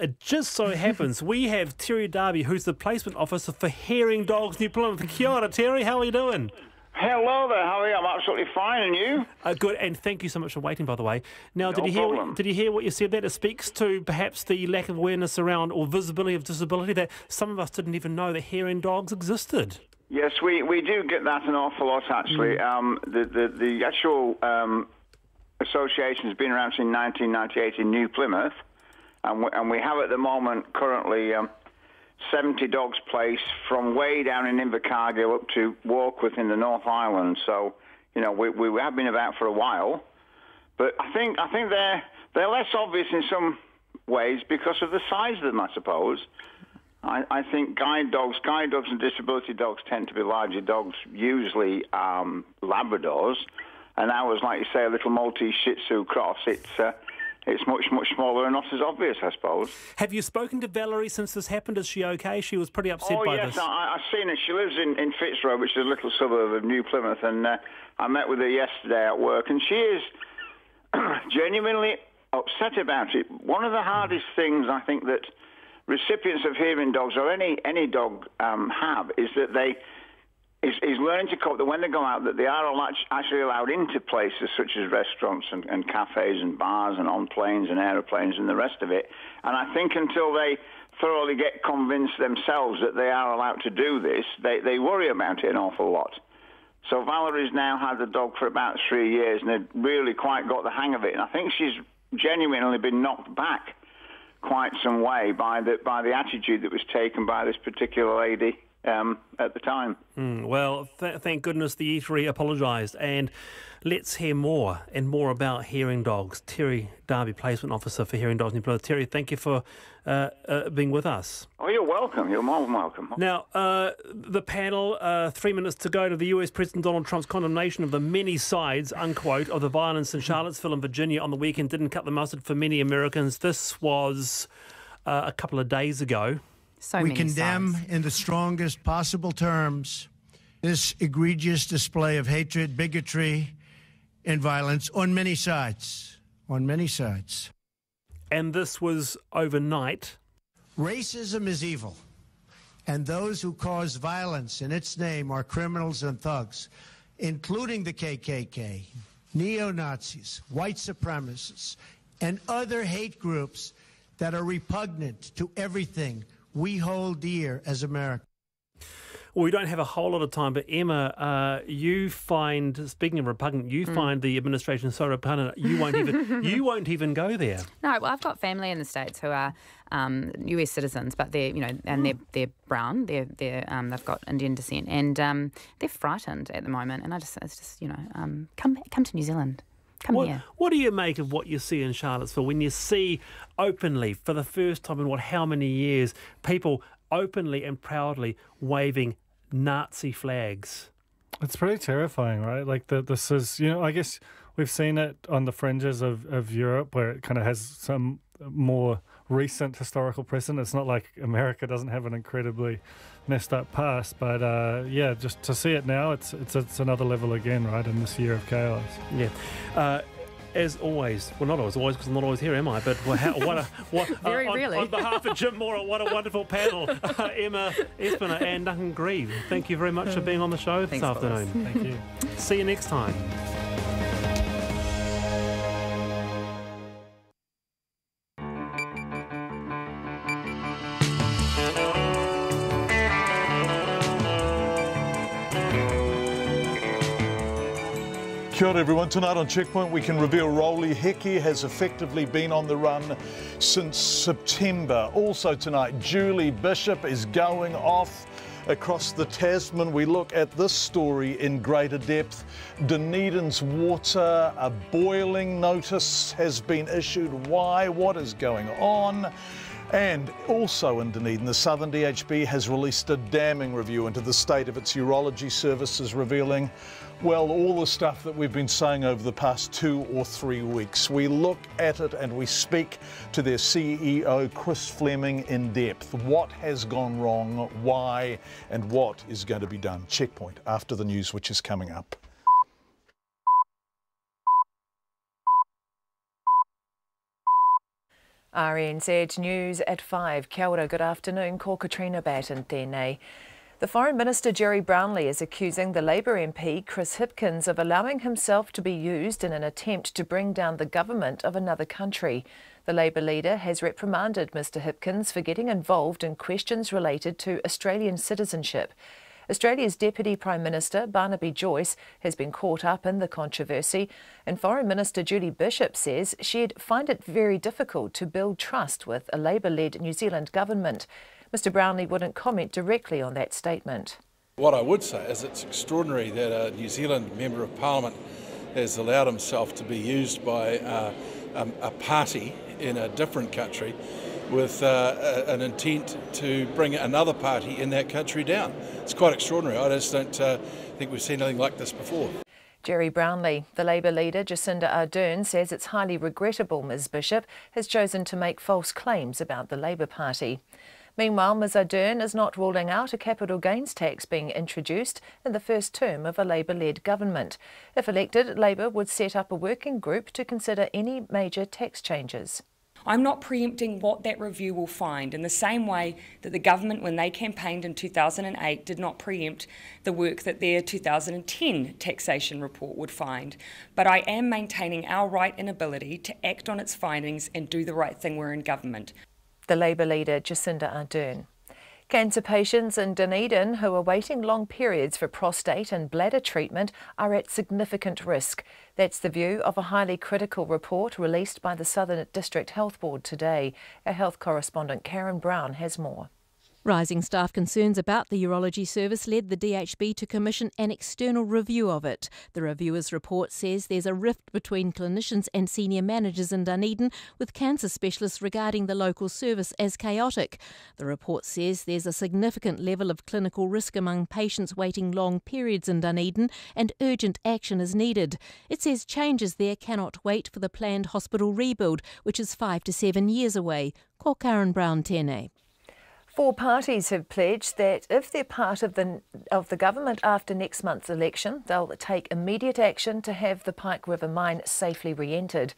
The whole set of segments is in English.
It just so happens we have Terry Darby, who's the placement officer for Hearing Dogs New Plymouth. Kia ora, Terry, how are you doing? Hello there, how are you? I'm absolutely fine, and you? Good, and thank you so much for waiting, by the way. Now, No problem. did you hear what you said there? It speaks to perhaps the lack of awareness around or visibility of disability, that some of us didn't even know that hearing dogs existed. Yes, we do get that an awful lot, actually. The actual association has been around since 1998 in New Plymouth, and we have at the moment currently 70 dogs placed from way down in Invercargill up to Warkworth in the North Island. So, you know, we have been about for a while, but I think they're less obvious in some ways because of the size of them, I suppose. I think guide dogs and disability dogs tend to be larger dogs, usually Labradors, and ours, like you say, a little Maltese Shih Tzu cross. It's much smaller and not as obvious, I suppose. Have you spoken to Valerie since this happened? Is she okay? She was pretty upset by this. Oh, yes, I've seen her. She lives in Fitzroy, which is a little suburb of New Plymouth, and I met with her yesterday at work, and she is genuinely upset about it. One of the hardest things I think that recipients of hearing dogs, or any dog, have, is that is learning to cope that when they go out, that they are actually allowed into places such as restaurants and cafes and bars and on planes and aeroplanes and the rest of it. And I think until they thoroughly get convinced themselves that they are allowed to do this, they worry about it an awful lot. So Valerie's now had the dog for about 3 years and had really quite got the hang of it. And I think she's genuinely been knocked back quite some way by the attitude that was taken by this particular lady at the time. Well, thank goodness the eatery apologised, and let's hear more about hearing dogs. Terry Darby, Placement Officer for Hearing Dogs New Plymouth. Terry, thank you for being with us. Oh, you're welcome. You're more than welcome. Now, the panel, 3 minutes to go to the US President Donald Trump's condemnation of the many sides, unquote, of the violence in Charlottesville and Virginia on the weekend didn't cut the mustard for many Americans. This was a couple of days ago. We condemn in the strongest possible terms this egregious display of hatred, bigotry, and violence on many sides. On many sides. And this was overnight. Racism is evil, and those who cause violence in its name are criminals and thugs, including the KKK, neo-Nazis, white supremacists, and other hate groups that are repugnant to everything we hold dear as Americans. Well, we don't have a whole lot of time, but Emma, you find, speaking of repugnant, you find the administration so repugnant you won't even go there. No, well, I've got family in the States who are US citizens, but they're they're brown, they've got Indian descent, and they're frightened at the moment. And it's just come to New Zealand. What do you make of what you see in Charlottesville when you see openly, for the first time in how many years, people openly and proudly waving Nazi flags? It's pretty terrifying, right? Like this is, I guess we've seen it on the fringes of Europe where it kind of has some more recent historical precedent. It's not like America doesn't have an incredibly messed up past, but just to see it now, it's another level again, right, in this year of chaos. Yeah. As always, well, not always because I'm not always here, am I? But Really. On behalf of Jim Moore, what a wonderful panel. Emma Espiner and Duncan Grieve, thank you very much for being on the show this afternoon. Thank you. See you next time. Kia ora everyone. Tonight on Checkpoint we can reveal Rowley Heki has effectively been on the run since September. Also tonight, Julie Bishop is going off across the Tasman. We look at this story in greater depth. Dunedin's water, a boiling notice has been issued. Why? What is going on? And also in Dunedin, the Southern DHB has released a damning review into the state of its urology services, revealing, well, all the stuff that we've been saying over the past 2 or 3 weeks. We look at it and we speak to their CEO, Chris Fleming, in depth. What has gone wrong, why, and what is going to be done? Checkpoint after the news, which is coming up. RNZ News at 5. Kia ora, good afternoon. Ko Katrina Batten tēnei. The Foreign Minister Jerry Brownlee is accusing the Labour MP Chris Hipkins of allowing himself to be used in an attempt to bring down the government of another country. The Labour leader has reprimanded Mr Hipkins for getting involved in questions related to Australian citizenship. Australia's Deputy Prime Minister, Barnaby Joyce, has been caught up in the controversy, and Foreign Minister Julie Bishop says she'd find it very difficult to build trust with a Labour-led New Zealand government. Mr Brownlee wouldn't comment directly on that statement. What I would say is it's extraordinary that a New Zealand Member of Parliament has allowed himself to be used by a party in a different country with an intent to bring another party in that country down. It's quite extraordinary. I just don't think we've seen anything like this before. Jerry Brownlee. The Labour leader Jacinda Ardern says it's highly regrettable Ms Bishop has chosen to make false claims about the Labour Party. Meanwhile, Ms Ardern is not ruling out a capital gains tax being introduced in the first term of a Labour-led government. If elected, Labour would set up a working group to consider any major tax changes. I'm not preempting what that review will find, in the same way that the government, when they campaigned in 2008, did not preempt the work that their 2010 taxation report would find. But I am maintaining our right and ability to act on its findings and do the right thing when we're in government. The Labour leader Jacinda Ardern. Cancer patients in Dunedin who are waiting long periods for prostate and bladder treatment are at significant risk. That's the view of a highly critical report released by the Southern District Health Board today. Our health correspondent Karen Brown has more. Rising staff concerns about the urology service led the DHB to commission an external review of it. The reviewer's report says there's a rift between clinicians and senior managers in Dunedin, with cancer specialists regarding the local service as chaotic. The report says there's a significant level of clinical risk among patients waiting long periods in Dunedin, and urgent action is needed. It says changes there cannot wait for the planned hospital rebuild, which is 5 to 7 years away. Ko Karen Brown tēnei. 4 parties have pledged that if they're part of the government after next month's election, they'll take immediate action to have the Pike River mine safely re-entered.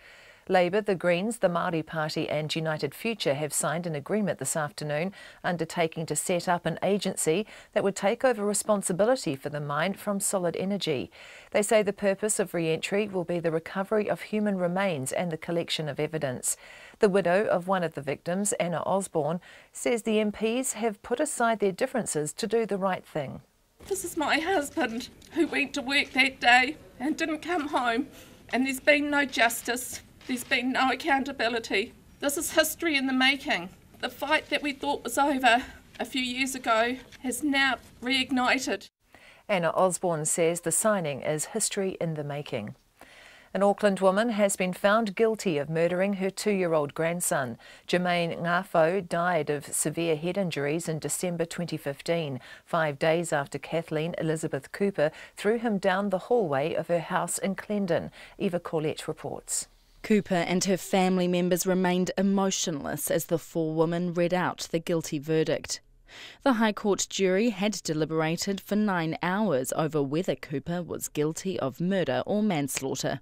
Labour, the Greens, the Māori Party and United Future have signed an agreement this afternoon undertaking to set up an agency that would take over responsibility for the mine from Solid Energy. They say the purpose of re-entry will be the recovery of human remains and the collection of evidence. The widow of one of the victims, Anna Osborne, says the MPs have put aside their differences to do the right thing. This is my husband who went to work that day and didn't come home, and there's been no justice. There's been no accountability. This is history in the making. The fight that we thought was over a few years ago has now reignited. Anna Osborne says the signing is history in the making. An Auckland woman has been found guilty of murdering her 2-year-old grandson. Jermaine Ngafo died of severe head injuries in December 2015, 5 days after Kathleen Elizabeth Cooper threw him down the hallway of her house in Clendon. Eva Corlett reports. Cooper and her family members remained emotionless as the forewoman read out the guilty verdict. The High Court jury had deliberated for 9 hours over whether Cooper was guilty of murder or manslaughter.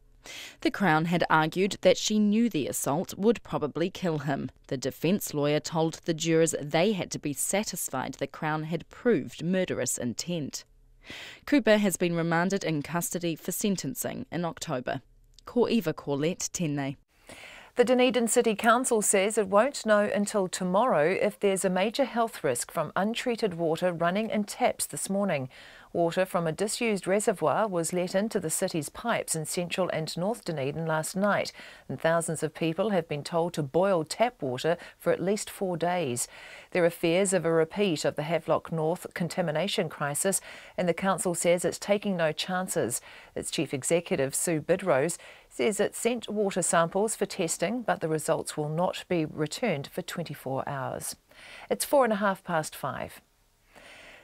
The Crown had argued that she knew the assault would probably kill him. The defence lawyer told the jurors they had to be satisfied the Crown had proved murderous intent. Cooper has been remanded in custody for sentencing in October. Ko Eva Corlett tēnei. The Dunedin City Council says it won't know until tomorrow if there's a major health risk from untreated water running in taps this morning. Water from a disused reservoir was let into the city's pipes in central and north Dunedin last night, and thousands of people have been told to boil tap water for at least 4 days. There are fears of a repeat of the Havelock North contamination crisis, and the council says it's taking no chances. Its chief executive, Sue Bidrose, says it sent water samples for testing, but the results will not be returned for 24 hours. It's 5:04.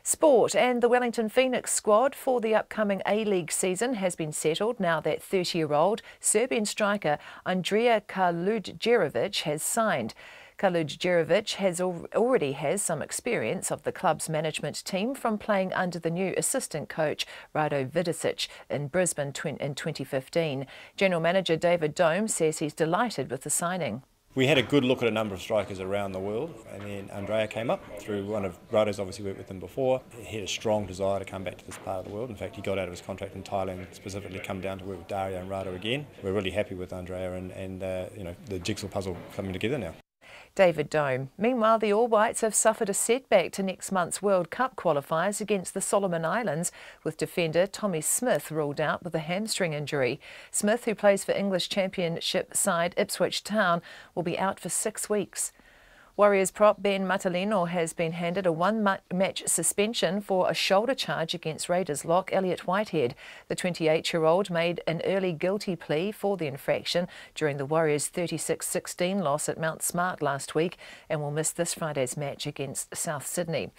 Sport, and the Wellington Phoenix squad for the upcoming A-League season has been settled now that 30-year-old Serbian striker Andrija Kaludjerovic has signed. Kaludjerovic already has some experience of the club's management team from playing under the new assistant coach Rado Vidicic in Brisbane in 2015. General Manager David Dome says he's delighted with the signing. We had a good look at a number of strikers around the world, and then Andrea came up through one of Rado's obviously worked with him before. He had a strong desire to come back to this part of the world. In fact, he got out of his contract in Thailand, specifically come down to work with Dario and Rado again. We're really happy with Andrea and the jigsaw puzzle coming together now. David Dome. Meanwhile, the All Whites have suffered a setback to next month's World Cup qualifiers against the Solomon Islands, with defender Tommy Smith ruled out with a hamstring injury. Smith, who plays for English Championship side Ipswich Town, will be out for 6 weeks. Warriors prop Ben Matalino has been handed a one-match suspension for a shoulder charge against Raiders lock Elliot Whitehead. The 28-year-old made an early guilty plea for the infraction during the Warriors' 36-16 loss at Mount Smart last week and will miss this Friday's match against South Sydney.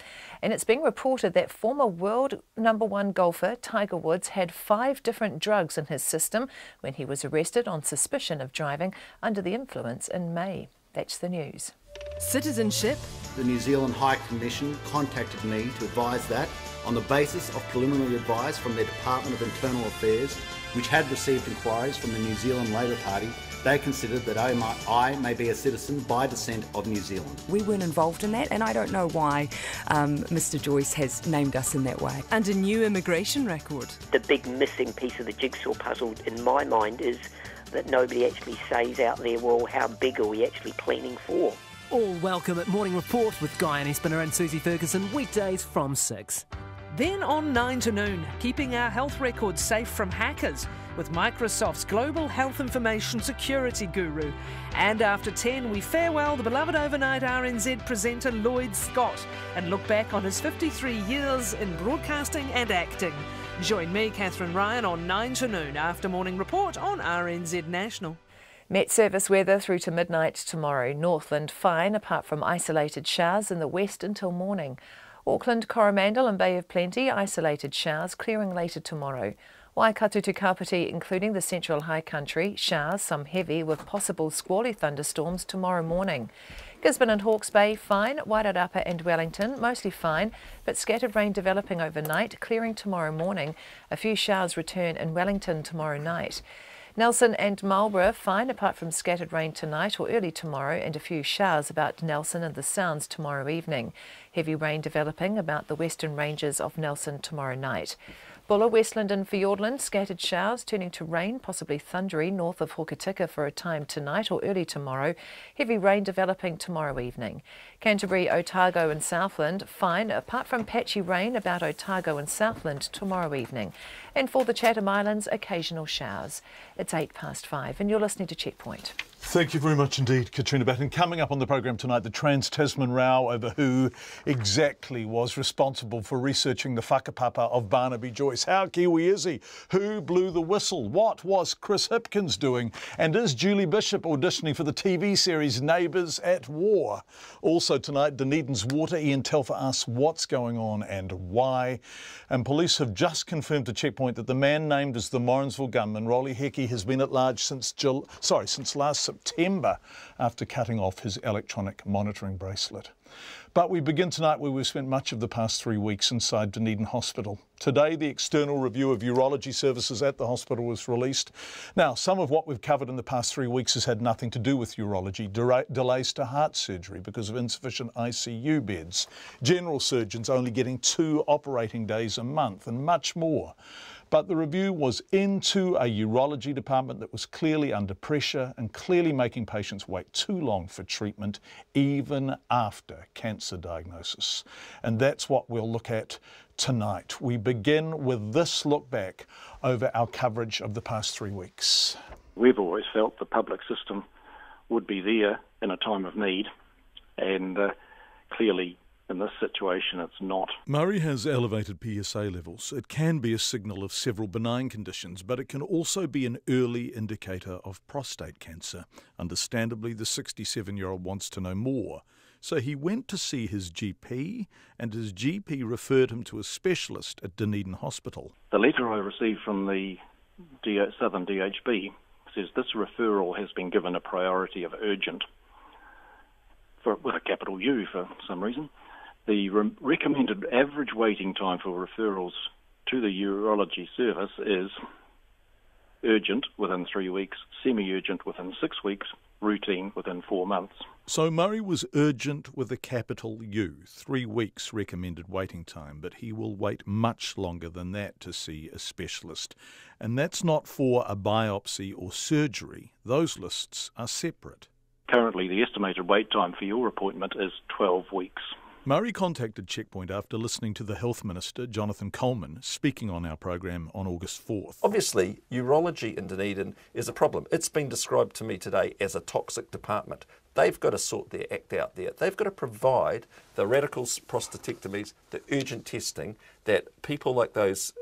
And it's being reported that former world #1 golfer Tiger Woods had 5 different drugs in his system when he was arrested on suspicion of driving under the influence in May. That's the news. Citizenship. The New Zealand High Commission contacted me to advise that, on the basis of preliminary advice from their Department of Internal Affairs, which had received inquiries from the New Zealand Labour Party, they considered that I may be a citizen by descent of New Zealand. We weren't involved in that, and I don't know why Mr Joyce has named us in that way. And a new immigration record. The big missing piece of the jigsaw puzzle in my mind is that nobody actually says out there, well, how big are we actually planning for? All welcome at Morning Report with Guy Espiner and Susie Ferguson, weekdays from 6. Then on 9 to noon, keeping our health records safe from hackers with Microsoft's global health information security guru. And after 10, we farewell the beloved overnight RNZ presenter Lloyd Scott and look back on his 53 years in broadcasting and acting. Join me, Catherine Ryan, on 9 to noon after Morning Report on RNZ National. Met Service weather through to midnight tomorrow. Northland fine, apart from isolated showers in the west until morning. Auckland, Coromandel and Bay of Plenty, isolated showers, clearing later tomorrow. Waikato to Kapiti, including the central high country, showers, some heavy with possible squally thunderstorms tomorrow morning. Gisborne and Hawke's Bay, fine. Wairarapa and Wellington, mostly fine, but scattered rain developing overnight, clearing tomorrow morning. A few showers return in Wellington tomorrow night. Nelson and Marlborough, fine, apart from scattered rain tonight or early tomorrow and a few showers about Nelson and the Sounds tomorrow evening. Heavy rain developing about the western ranges of Nelson tomorrow night. Buller, Westland and Fiordland, scattered showers turning to rain, possibly thundery north of Hokitika for a time tonight or early tomorrow. Heavy rain developing tomorrow evening. Canterbury, Otago and Southland, fine, apart from patchy rain about Otago and Southland tomorrow evening. And for the Chatham Islands, occasional showers. It's 5:08 and you're listening to Checkpoint. Thank you very much indeed, Katrina Batten. Coming up on the programme tonight, the Trans-Tasman row over who exactly was responsible for researching the whakapapa of Barnaby Joyce. How Kiwi is he? Who blew the whistle? What was Chris Hipkins doing? And is Julie Bishop auditioning for the TV series Neighbours at War? Also tonight, Dunedin's Water. Ian Telfer asks what's going on and why. And police have just confirmed to Checkpoint that the man named as the Morrinsville gunman, Rolly Hickey, has been at large since last September after cutting off his electronic monitoring bracelet. But we begin tonight where we've spent much of the past 3 weeks inside Dunedin Hospital. Today, the external review of urology services at the hospital was released. Now, some of what we've covered in the past 3 weeks has had nothing to do with urology. Delays to heart surgery because of insufficient ICU beds. General surgeons only getting 2 operating days a month and much more. But the review was into a urology department that was clearly under pressure and clearly making patients wait too long for treatment, even after cancer diagnosis. And that's what we'll look at tonight. We begin with this look back over our coverage of the past 3 weeks. We've always felt the public system would be there in a time of need, and clearly in this situation, it's not. Murray has elevated PSA levels. It can be a signal of several benign conditions, but it can also be an early indicator of prostate cancer. Understandably, the 67-year-old wants to know more. So he went to see his GP, and his GP referred him to a specialist at Dunedin Hospital. The letter I received from the Southern DHB says this referral has been given a priority of urgent, with a capital U for some reason. The recommended average waiting time for referrals to the urology service is urgent within 3 weeks, semi-urgent within 6 weeks, routine within 4 months. So Murray was urgent with a capital U, 3 weeks recommended waiting time, but he will wait much longer than that to see a specialist. And that's not for a biopsy or surgery. Those lists are separate. Currently, the estimated wait time for your appointment is 12 weeks. Murray contacted Checkpoint after listening to the Health Minister, Jonathan Coleman, speaking on our program on August 4th. Obviously, urology in Dunedin is a problem. It's been described to me today as a toxic department. They've got to sort their act out there. They've got to provide the radical prostatectomies, the urgent testing that people like those,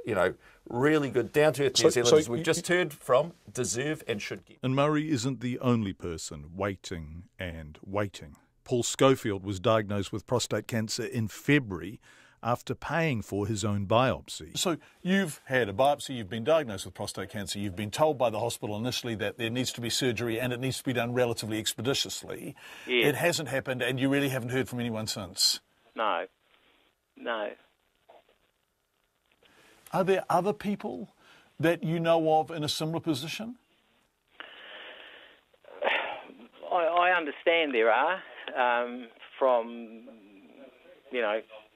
really good down-to-earth New Zealanders we've just heard from deserve and should get. And Murray isn't the only person waiting and waiting. Paul Schofield was diagnosed with prostate cancer in February after paying for his own biopsy. So you've had a biopsy, you've been diagnosed with prostate cancer, you've been told by the hospital initially that there needs to be surgery and it needs to be done relatively expeditiously. Yes. It hasn't happened and you really haven't heard from anyone since. No. Are there other people that you know of in a similar position? I understand there are, from,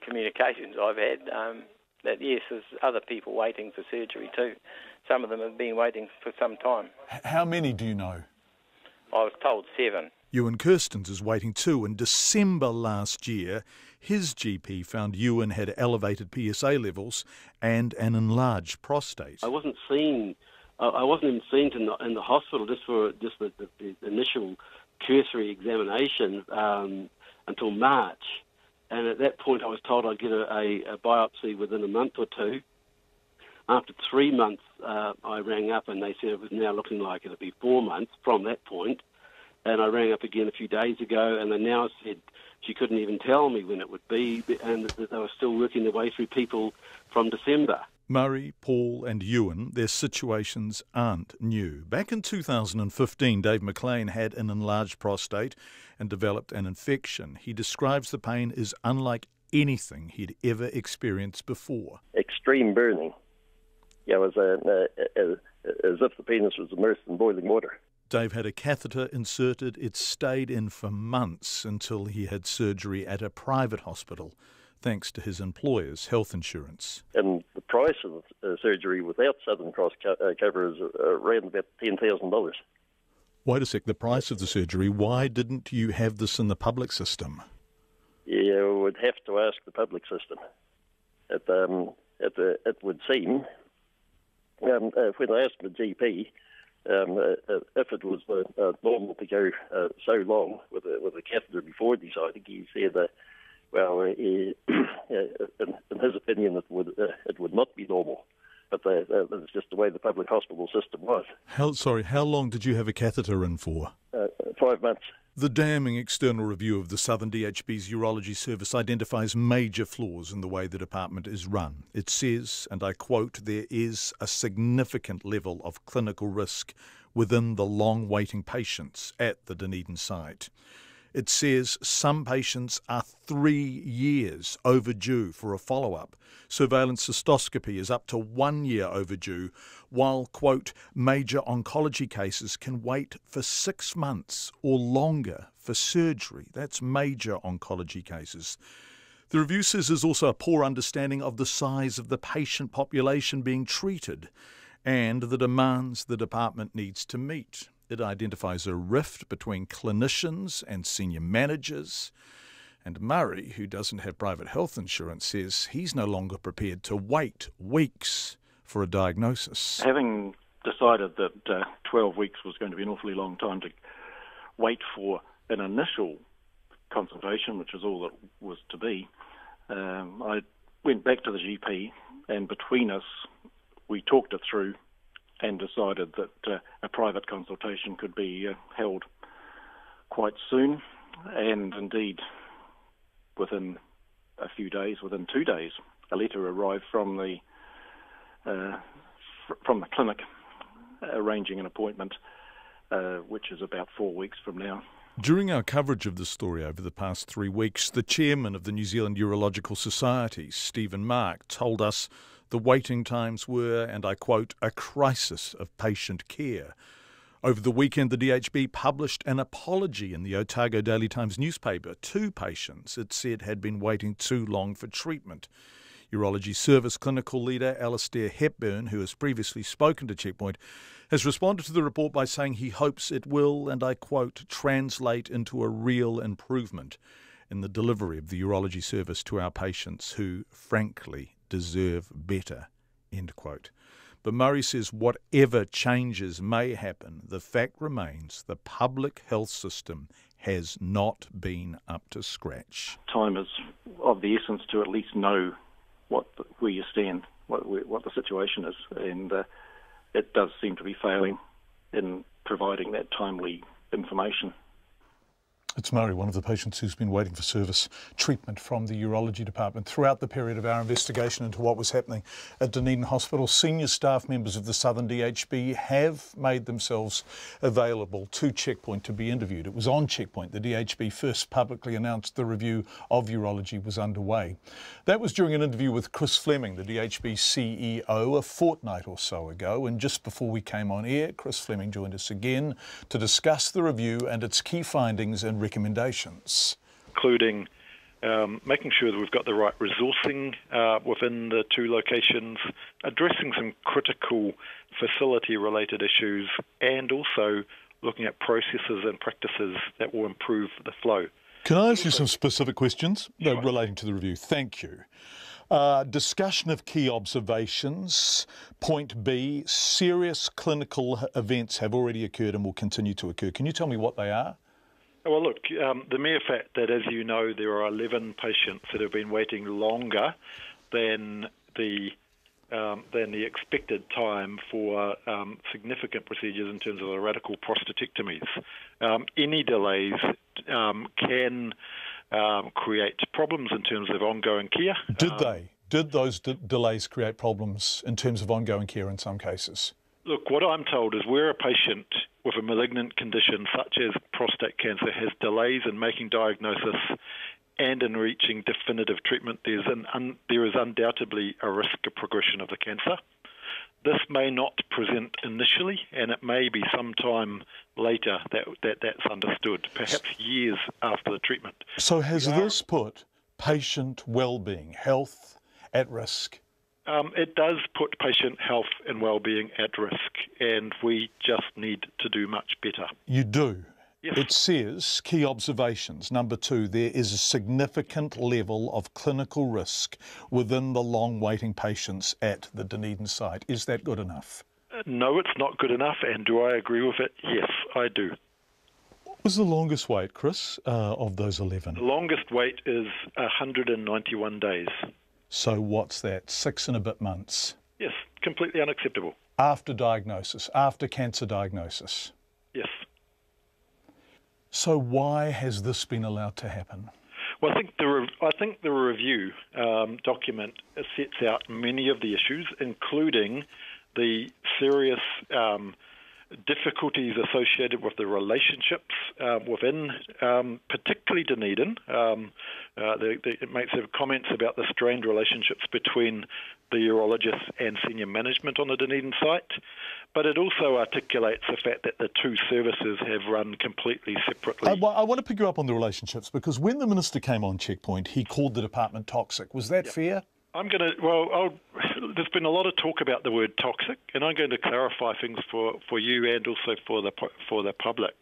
communications I've had, that yes, there's other people waiting for surgery too. Some of them have been waiting for some time. How many do you know? I was told 7. Ewan Kirstens is waiting too. In December last year, his GP found Ewan had elevated PSA levels and an enlarged prostate. I wasn't even seen in the hospital just for the initial cursory examination until March. And at that point I was told I'd get a biopsy within a month or two. After 3 months, I rang up and they said it was now looking like it'd be 4 months from that point. And I rang up again a few days ago and they now said she couldn't even tell me when it would be and that they were still working their way through people from December. Murray, Paul and Ewan, their situations aren't new. Back in 2015, Dave McLean had an enlarged prostate and developed an infection. He describes the pain as unlike anything he'd ever experienced before. Extreme burning. Yeah, it was as if the penis was immersed in boiling water. Dave had a catheter inserted. It stayed in for months until he had surgery at a private hospital, thanks to his employer's health insurance. And the price of the surgery without Southern Cross cover is around about $10,000. Wait a sec, the price of the surgery, why didn't you have this in the public system? Yeah, we would have to ask the public system. It would seem, when I asked the GP, if it was normal to go so long with a catheter before deciding, he said that, in his opinion, it would not be normal. But that's just the way the public hospital system was. How long did you have a catheter in for? 5 months. The damning external review of the Southern DHB's urology service identifies major flaws in the way the department is run. It says, and I quote, there is a significant level of clinical risk within the long-waiting patients at the Dunedin site. It says some patients are 3 years overdue for a follow-up. Surveillance cystoscopy is up to 1 year overdue, while, quote, major oncology cases can wait for 6 months or longer for surgery. That's major oncology cases. The review says there's also a poor understanding of the size of the patient population being treated and the demands the department needs to meet. It identifies a rift between clinicians and senior managers. And Murray, who doesn't have private health insurance, says he's no longer prepared to wait weeks for a diagnosis. Having decided that 12 weeks was going to be an awfully long time to wait for an initial consultation, which is all it was to be, I went back to the GP, and between us, we talked it through and decided that a private consultation could be held quite soon, and indeed within a few days, within 2 days, a letter arrived from the clinic arranging an appointment, which is about 4 weeks from now. During our coverage of the story over the past 3 weeks, the chairman of the New Zealand Urological Society, Stephen Mark, told us the waiting times were, and I quote, a crisis of patient care. Over the weekend, the DHB published an apology in the Otago Daily Times newspaper to patients it said had been waiting too long for treatment. Urology Service Clinical Leader Alistair Hepburn, who has previously spoken to Checkpoint, has responded to the report by saying he hopes it will, and I quote, translate into a real improvement in the delivery of the urology service to our patients who, frankly, deserve better, end quote. But Murray says whatever changes may happen, the fact remains the public health system has not been up to scratch. Time is of the essence to at least know where you stand, what the situation is, and it does seem to be failing in providing that timely information. It's Murray, one of the patients who's been waiting for service treatment from the urology department. Throughout the period of our investigation into what was happening at Dunedin Hospital, senior staff members of the Southern DHB have made themselves available to Checkpoint to be interviewed. It was on Checkpoint the DHB first publicly announced the review of urology was underway. That was during an interview with Chris Fleming, the DHB CEO, a fortnight or so ago. And just before we came on air, Chris Fleming joined us again to discuss the review and its key findings and recommendations, including making sure that we've got the right resourcing within the two locations, addressing some critical facility-related issues, and also looking at processes and practices that will improve the flow. Can I ask you some specific questions relating to the review? Thank you. Discussion of key observations. Point B, serious clinical events have already occurred and will continue to occur. Can you tell me what they are? Well, look, the mere fact that, as you know, there are 11 patients that have been waiting longer than the expected time for significant procedures in terms of the radical prostatectomies. Any delays can create problems in terms of ongoing care. Did those delays create problems in terms of ongoing care in some cases? Look, what I'm told is where a patient with a malignant condition such as prostate cancer has delays in making diagnosis and in reaching definitive treatment, there is undoubtedly a risk of progression of the cancer. This may not present initially, and it may be some time later that's understood, perhaps years after the treatment. So has this put patient well-being, health, at risk? It does put patient health and well-being at risk, and we just need to do much better. You do? Yes. It says, key observations, number 2, there is a significant level of clinical risk within the long-waiting patients at the Dunedin site. Is that good enough? No, it's not good enough, and do I agree with it? Yes, I do. What was the longest wait, Chris, of those 11? The longest wait is 191 days. So what's that, 6 and a bit months? Yes, completely unacceptable. After diagnosis, after cancer diagnosis? Yes. So why has this been allowed to happen? Well, I think the review document sets out many of the issues, including the serious difficulties associated with the relationships within, particularly Dunedin. It makes comments about the strained relationships between the urologists and senior management on the Dunedin site, but it also articulates the fact that the two services have run completely separately. I want to pick you up on the relationships, because when the Minister came on Checkpoint, he called the department toxic. Was that fair? There's been a lot of talk about the word toxic, and I'm going to clarify things for you and also for the public.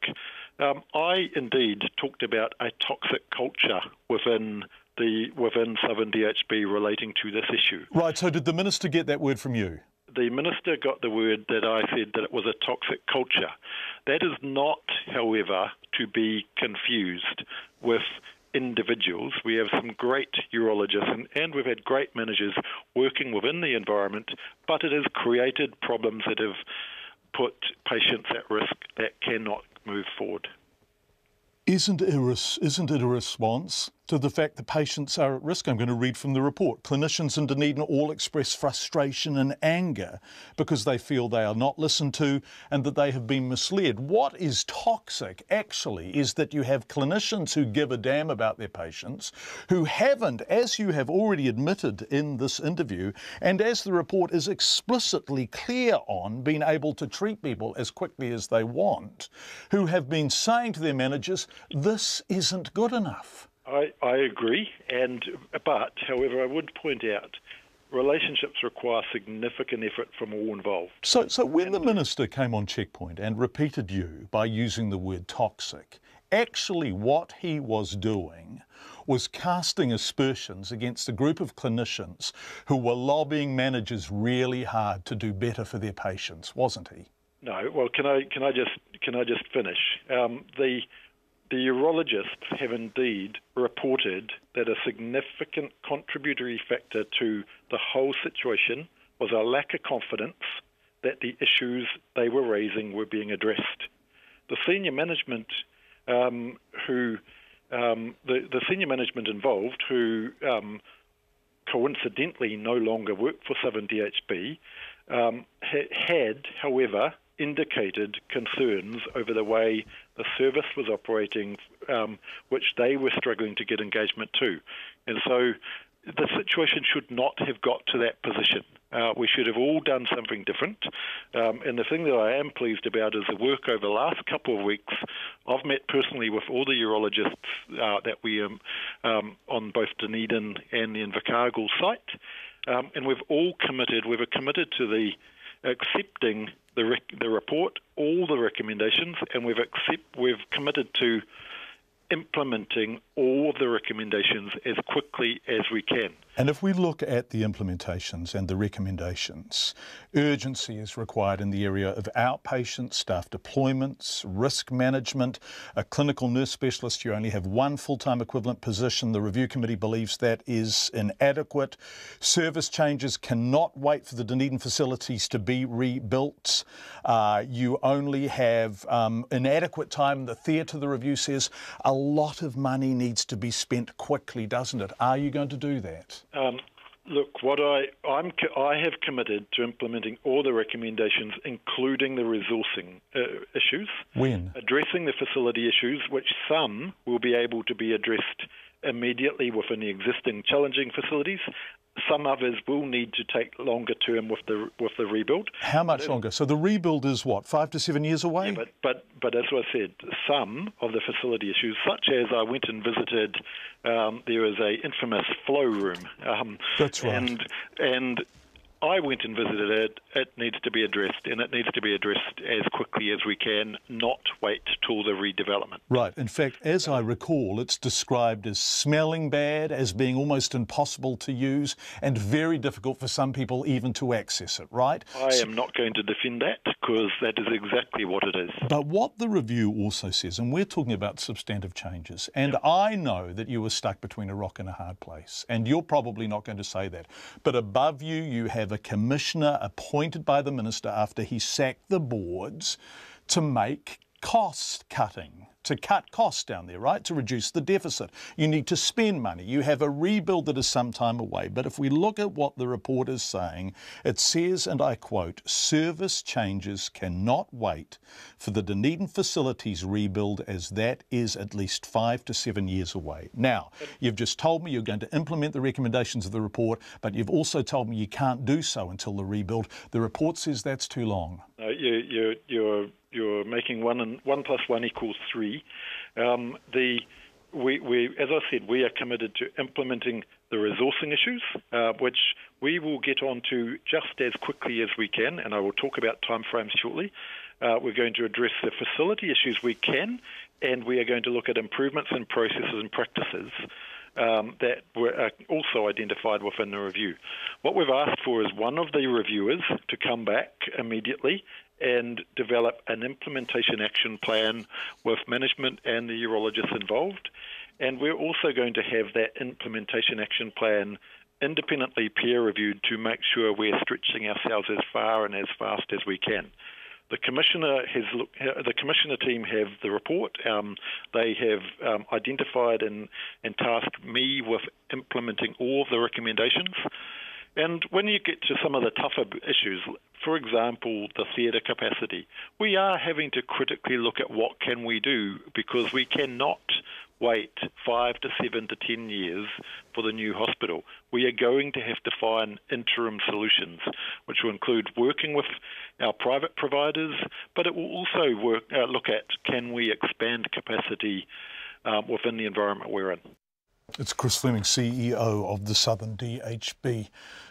I indeed talked about a toxic culture within Southern DHB relating to this issue. Right, so did the Minister get that word from you? The Minister got the word that I said that it was a toxic culture. That is not, however, to be confused with individuals. We have some great urologists and we've had great managers working within the environment, but it has created problems that have put patients at risk that cannot move forward. Isn't it a response to the fact that patients are at risk. I'm going to read from the report. Clinicians in Dunedin all express frustration and anger because they feel they are not listened to and that they have been misled. What is toxic, actually, is that you have clinicians who give a damn about their patients, who haven't, as you have already admitted in this interview, and as the report is explicitly clear on, been able to treat people as quickly as they want, who have been saying to their managers, this isn't good enough. I agree, but however, I would point out relationships require significant effort from all involved. So when the Minister came on Checkpoint and repeated you by using the word toxic, actually what he was doing was casting aspersions against a group of clinicians who were lobbying managers really hard to do better for their patients, wasn't he? No. Well, can I just finish? The urologists have indeed reported that a significant contributory factor to the whole situation was a lack of confidence that the issues they were raising were being addressed. The senior management the senior management involved, who coincidentally no longer work for Southern DHB, had, however, indicated concerns over the way the service was operating, which they were struggling to get engagement to. And so the situation should not have got to that position. We should have all done something different. And the thing that I am pleased about is the work over the last couple of weeks. I've met personally with all the urologists that we on both Dunedin and the Invercargill site, and we've committed to the accepting the report, all the recommendations, and we've committed to implementing all of the recommendations as quickly as we can. And if we look at the implementations and the recommendations, urgency is required in the area of outpatient staff deployments, risk management, a clinical nurse specialist. You only have one full-time equivalent position. The review committee believes that is inadequate. Service changes cannot wait for the Dunedin facilities to be rebuilt. You only have inadequate time. The theatre, the review says, a lot of money needs to be spent quickly, doesn't it? Are you going to do that? Look, what I have committed to implementing all the recommendations, including the resourcing issues. When? Addressing the facility issues, which some will be able to be addressed immediately within the existing challenging facilities. Some others will need to take longer term with the rebuild. How much longer? So the rebuild is what, 5 to 7 years away? Yeah, but as I said, some of the facility issues, such as I went and visited, there is a infamous flow room. That's right. And I went and visited it. It needs to be addressed, and it needs to be addressed as quickly as we can, not wait till the redevelopment. Right. In fact, as I recall, it's described as smelling bad, as being almost impossible to use, and very difficult for some people even to access it, right? I am not going to defend that, because that is exactly what it is. But what the review also says, and we're talking about substantive changes, and I know that you were stuck between a rock and a hard place, and you're probably not going to say that. But above you, you have a commissioner appointed by the minister after he sacked the boards to make cost cutting, to cut costs down there, right, to reduce the deficit. You need to spend money. You have a rebuild that is some time away. But if we look at what the report is saying, it says, and I quote, service changes cannot wait for the Dunedin facilities rebuild, as that is at least 5 to 7 years away. Now, you've just told me you're going to implement the recommendations of the report, but you've also told me you can't do so until the rebuild. The report says that's too long. You're making 1 plus 1 equals 3. As I said, we are committed to implementing the resourcing issues, which we will get on to just as quickly as we can, and I will talk about timeframes shortly. We're going to address the facility issues we can, and we are going to look at improvements in processes and practices that were also identified within the review. What we've asked for is one of the reviewers to come back immediately and develop an implementation action plan with management and the urologists involved. And we're also going to have that implementation action plan independently peer-reviewed to make sure we're stretching ourselves as far and as fast as we can. The commissioner team have the report. They have identified and tasked me with implementing all of the recommendations. And when you get to some of the tougher issues, for example, the theatre capacity, we are having to critically look at what can we do, because we cannot wait 5 to 7 to 10 years for the new hospital. We are going to have to find interim solutions, which will include working with our private providers, but it will also look at, can we expand capacity within the environment we're in. It's Chris Fleming, CEO of the Southern DHB.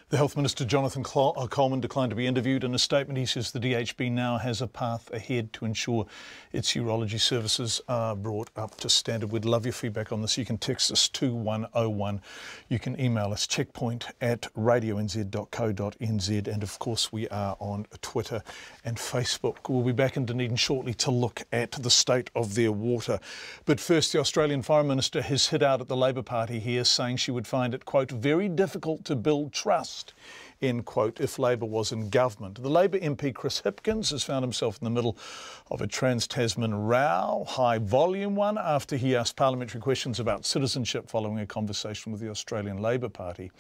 The Health Minister, Jonathan Coleman, declined to be interviewed. In a statement, he says the DHB now has a path ahead to ensure its urology services are brought up to standard. We'd love your feedback on this. You can text us 2101. You can email us checkpoint@radionz.co.nz. And of course, we are on Twitter and Facebook. We'll be back in Dunedin shortly to look at the state of their water. But first, the Australian Foreign Minister has hit out at the Labour Party here, saying she would find it, quote, very difficult to build trust, end quote, if Labour was in government. The Labour MP Chris Hipkins has found himself in the middle of a trans-Tasman row, high volume one, after he asked parliamentary questions about citizenship following a conversation with the Australian Labour Party.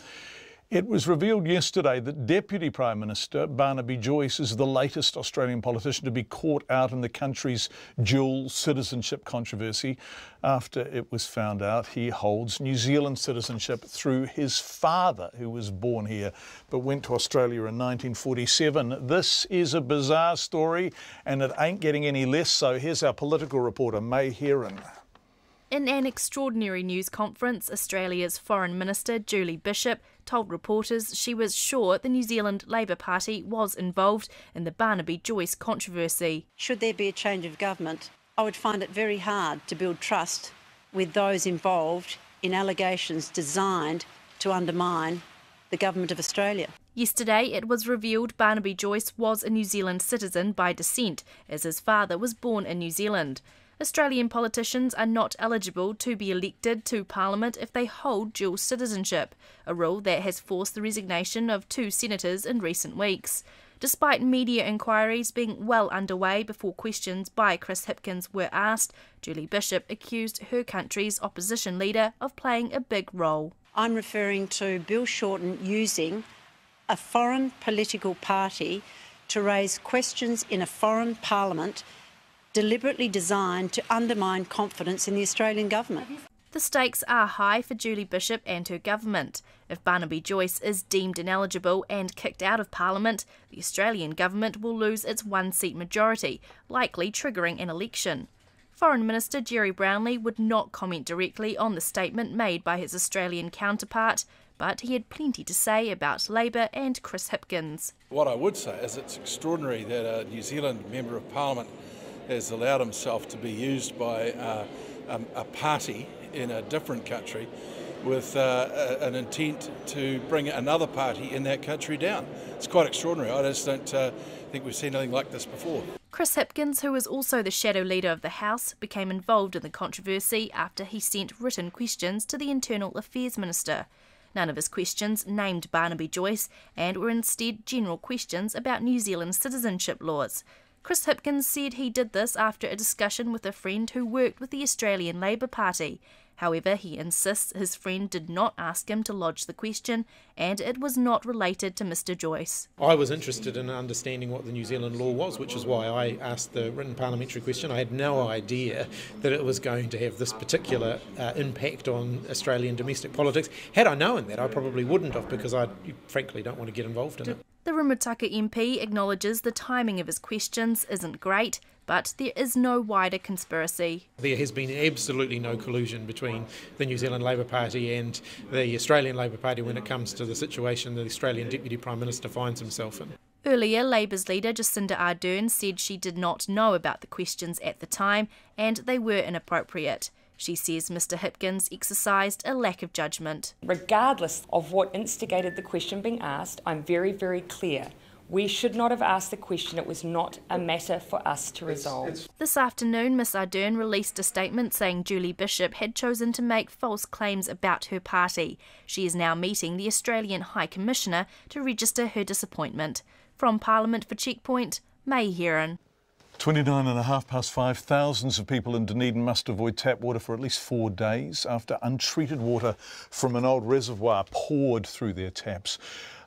It was revealed yesterday that Deputy Prime Minister Barnaby Joyce is the latest Australian politician to be caught out in the country's dual citizenship controversy after it was found out he holds New Zealand citizenship through his father, who was born here but went to Australia in 1947. This is a bizarre story, and it ain't getting any less so. Here's our political reporter, May Heron. In an extraordinary news conference, Australia's Foreign Minister Julie Bishop told reporters she was sure the New Zealand Labour Party was involved in the Barnaby Joyce controversy. Should there be a change of government, I would find it very hard to build trust with those involved in allegations designed to undermine the Government of Australia. Yesterday, it was revealed Barnaby Joyce was a New Zealand citizen by descent, as his father was born in New Zealand. Australian politicians are not eligible to be elected to Parliament if they hold dual citizenship, a rule that has forced the resignation of 2 senators in recent weeks. Despite media inquiries being well underway before questions by Chris Hipkins were asked, Julie Bishop accused her country's opposition leader of playing a big role. I'm referring to Bill Shorten using a foreign political party to raise questions in a foreign parliament deliberately designed to undermine confidence in the Australian government. The stakes are high for Julie Bishop and her government. If Barnaby Joyce is deemed ineligible and kicked out of Parliament, the Australian government will lose its 1-seat majority, likely triggering an election. Foreign Minister Jerry Brownlee would not comment directly on the statement made by his Australian counterpart, but he had plenty to say about Labour and Chris Hipkins. What I would say is it's extraordinary that a New Zealand Member of Parliament has allowed himself to be used by a party in a different country with an intent to bring another party in that country down. It's quite extraordinary. I just don't think we've seen anything like this before. Chris Hipkins, who is also the shadow leader of the House, became involved in the controversy after he sent written questions to the Internal Affairs Minister. None of his questions named Barnaby Joyce and were instead general questions about New Zealand citizenship laws. Chris Hipkins said he did this after a discussion with a friend who worked with the Australian Labour Party. However, he insists his friend did not ask him to lodge the question and it was not related to Mr Joyce. I was interested in understanding what the New Zealand law was, which is why I asked the written parliamentary question. I had no idea that it was going to have this particular impact on Australian domestic politics. Had I known that, I probably wouldn't have, because I frankly don't want to get involved in it. The Rimutaka MP acknowledges the timing of his questions isn't great, but there is no wider conspiracy. There has been absolutely no collusion between the New Zealand Labour Party and the Australian Labour Party when it comes to the situation the Australian Deputy Prime Minister finds himself in. Earlier, Labour's leader Jacinda Ardern said she did not know about the questions at the time and they were inappropriate. She says Mr Hipkins exercised a lack of judgment. Regardless of what instigated the question being asked, I'm very, very clear. We should not have asked the question. It was not a matter for us to resolve. This afternoon, Ms Ardern released a statement saying Julie Bishop had chosen to make false claims about her party. She is now meeting the Australian High Commissioner to register her disappointment. From Parliament for Checkpoint, May Heron. 5:29, thousands of people in Dunedin must avoid tap water for at least 4 days after untreated water from an old reservoir poured through their taps.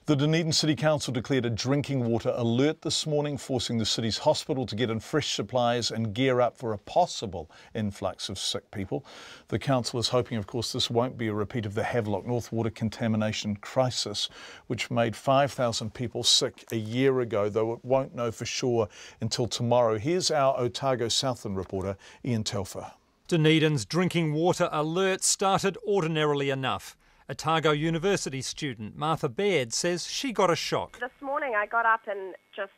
The Dunedin City Council declared a drinking water alert this morning, forcing the city's hospital to get in fresh supplies and gear up for a possible influx of sick people. The council is hoping, of course, this won't be a repeat of the Havelock North water contamination crisis, which made 5,000 people sick a year ago, though it won't know for sure until tomorrow. Here's our Otago Southland reporter, Ian Telfer. Dunedin's drinking water alert started ordinarily enough. Otago University student Martha Baird says she got a shock. This morning I got up and just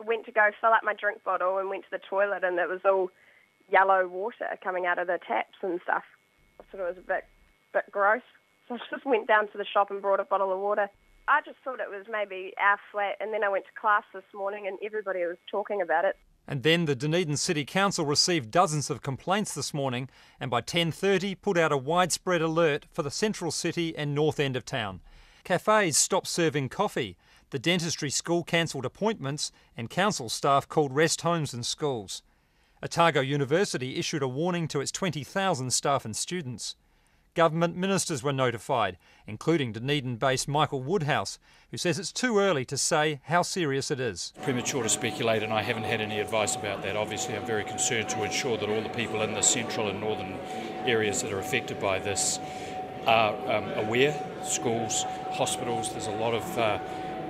went to go fill up my drink bottle and went to the toilet, and it was all yellow water coming out of the taps and stuff. I thought it was a bit gross, so I just went down to the shop and brought a bottle of water. I just thought it was maybe our flat, and then I went to class this morning and everybody was talking about it. And then the Dunedin City Council received dozens of complaints this morning, and by 10:30 put out a widespread alert for the central city and north end of town. Cafes stopped serving coffee, the dentistry school cancelled appointments, and council staff called rest homes and schools. Otago University issued a warning to its 20,000 staff and students. Government ministers were notified, including Dunedin-based Michael Woodhouse, who says it's too early to say how serious it is. Premature to speculate, and I haven't had any advice about that. Obviously, I'm very concerned to ensure that all the people in the central and northern areas that are affected by this are aware. Schools, hospitals, there's a lot of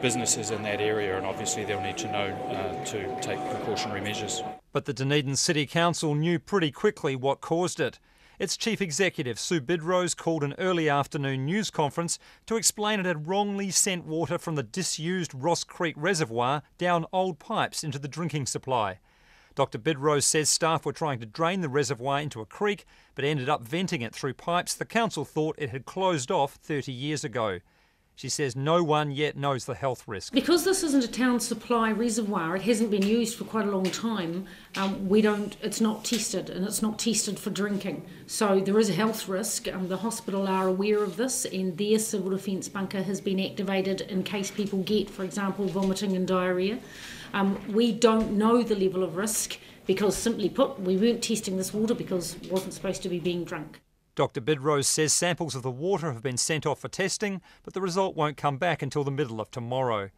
businesses in that area, and obviously they'll need to know to take precautionary measures. But the Dunedin City Council knew pretty quickly what caused it. Its chief executive, Sue Bidrose, called an early afternoon news conference to explain it had wrongly sent water from the disused Ross Creek Reservoir down old pipes into the drinking supply. Dr Bidrose says staff were trying to drain the reservoir into a creek, but ended up venting it through pipes the council thought it had closed off 30 years ago. She says no one yet knows the health risk. Because this isn't a town supply reservoir, it hasn't been used for quite a long time, it's not tested, and it's not tested for drinking. So there is a health risk. The hospital are aware of this, and their civil defence bunker has been activated in case people get, for example, vomiting and diarrhoea. We don't know the level of risk because, simply put, we weren't testing this water because it wasn't supposed to be being drunk. Dr Bidrose says samples of the water have been sent off for testing, but the result won't come back until the middle of tomorrow.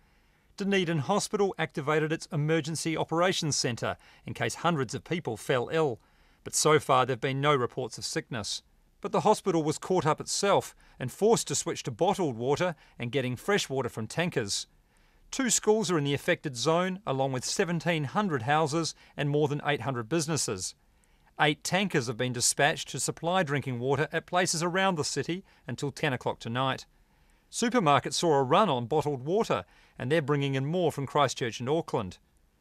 Dunedin Hospital activated its Emergency Operations Centre in case hundreds of people fell ill, but so far there have been no reports of sickness. But the hospital was caught up itself and forced to switch to bottled water and getting fresh water from tankers. 2 schools are in the affected zone, along with 1,700 houses and more than 800 businesses. 8 tankers have been dispatched to supply drinking water at places around the city until 10 o'clock tonight. Supermarkets saw a run on bottled water, and they're bringing in more from Christchurch and Auckland.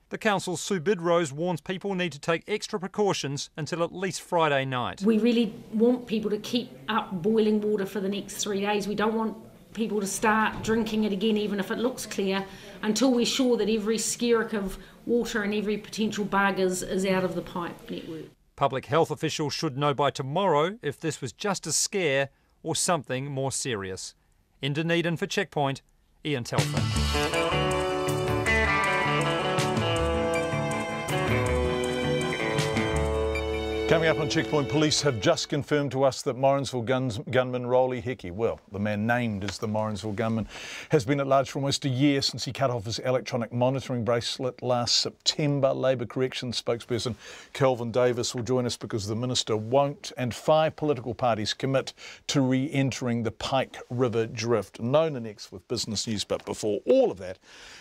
The council's Sue Bidrose warns people need to take extra precautions until at least Friday night. We really want people to keep up boiling water for the next 3 days. We don't want people to start drinking it again, even if it looks clear, until we're sure that every skerrick of water and every potential bug is out of the pipe network. Public health officials should know by tomorrow if this was just a scare or something more serious. In Dunedin for Checkpoint, Ian Telfer. Coming up on Checkpoint, police have just confirmed to us that Morrinsville gunman Rolly Hickey, well, the man named as the Morrinsville gunman, has been at large for almost a year since he cut off his electronic monitoring bracelet last September. Labour Corrections spokesperson Kelvin Davis will join us because the minister won't, and 5 political parties commit to re-entering the Pike River Drift. Nona next with business news, but before all of that,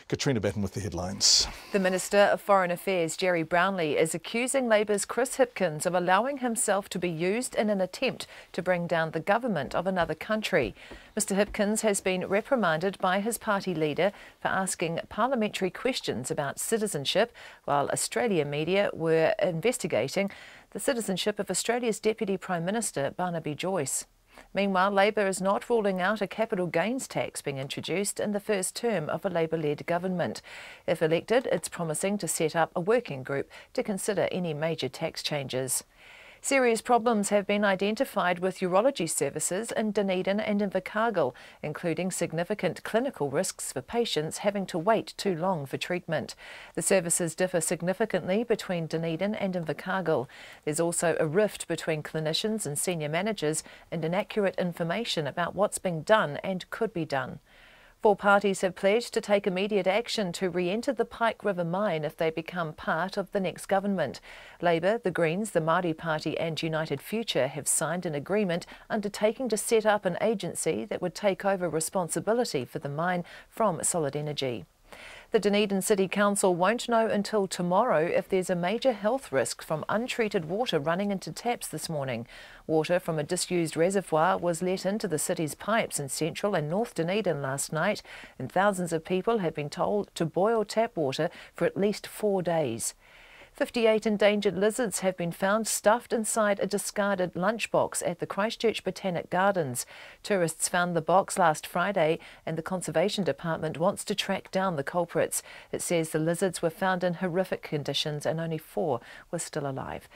Katrina Batten with the headlines. The Minister of Foreign Affairs, Jerry Brownlee, is accusing Labour's Chris Hipkins of allowing himself to be used in an attempt to bring down the government of another country. Mr Hipkins has been reprimanded by his party leader for asking parliamentary questions about citizenship while Australian media were investigating the citizenship of Australia's Deputy Prime Minister Barnaby Joyce. Meanwhile, Labour is not ruling out a capital gains tax being introduced in the first term of a Labour-led government. If elected, it's promising to set up a working group to consider any major tax changes. Serious problems have been identified with urology services in Dunedin and Invercargill, including significant clinical risks for patients having to wait too long for treatment. The services differ significantly between Dunedin and Invercargill. There's also a rift between clinicians and senior managers and inaccurate information about what's being done and could be done. 4 parties have pledged to take immediate action to re-enter the Pike River mine if they become part of the next government. Labour, the Greens, the Māori Party and United Future have signed an agreement undertaking to set up an agency that would take over responsibility for the mine from Solid Energy. The Dunedin City Council won't know until tomorrow if there's a major health risk from untreated water running into taps this morning. Water from a disused reservoir was let into the city's pipes in central and north Dunedin last night, and thousands of people have been told to boil tap water for at least 4 days. 58 endangered lizards have been found stuffed inside a discarded lunchbox at the Christchurch Botanic Gardens. Tourists found the box last Friday and the Conservation Department wants to track down the culprits. It says the lizards were found in horrific conditions and only 4 were still alive.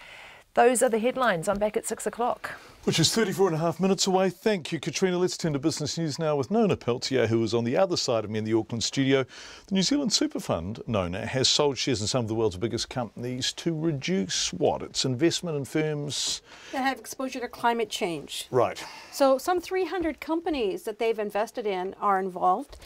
Those are the headlines. I'm back at 6 o'clock. Which is 34.5 minutes away. Thank you, Katrina. Let's turn to business news now with Nona Peltier, who is on the other side of me in the Auckland studio. The New Zealand Super Fund, Nona, has sold shares in some of the world's biggest companies to reduce what? Its investment in firms that have exposure to climate change. Right. So some 300 companies that they've invested in are involved.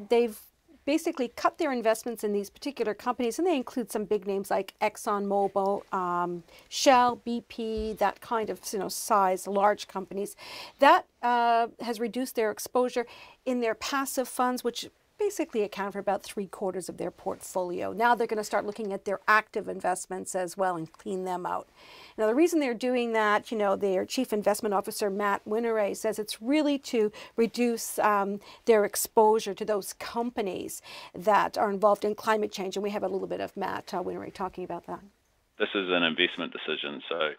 They've basically cut their investments in these particular companies, and they include some big names like ExxonMobil, Shell, BP, that kind of size, large companies. That has reduced their exposure in their passive funds, which basically account for about 3/4 of their portfolio. Now they're going to start looking at their active investments as well and clean them out. Now the reason they're doing that, their Chief Investment Officer, Matt Winneray, says it's really to reduce their exposure to those companies that are involved in climate change. And we have a little bit of Matt Winneray talking about that. This is an investment decision, so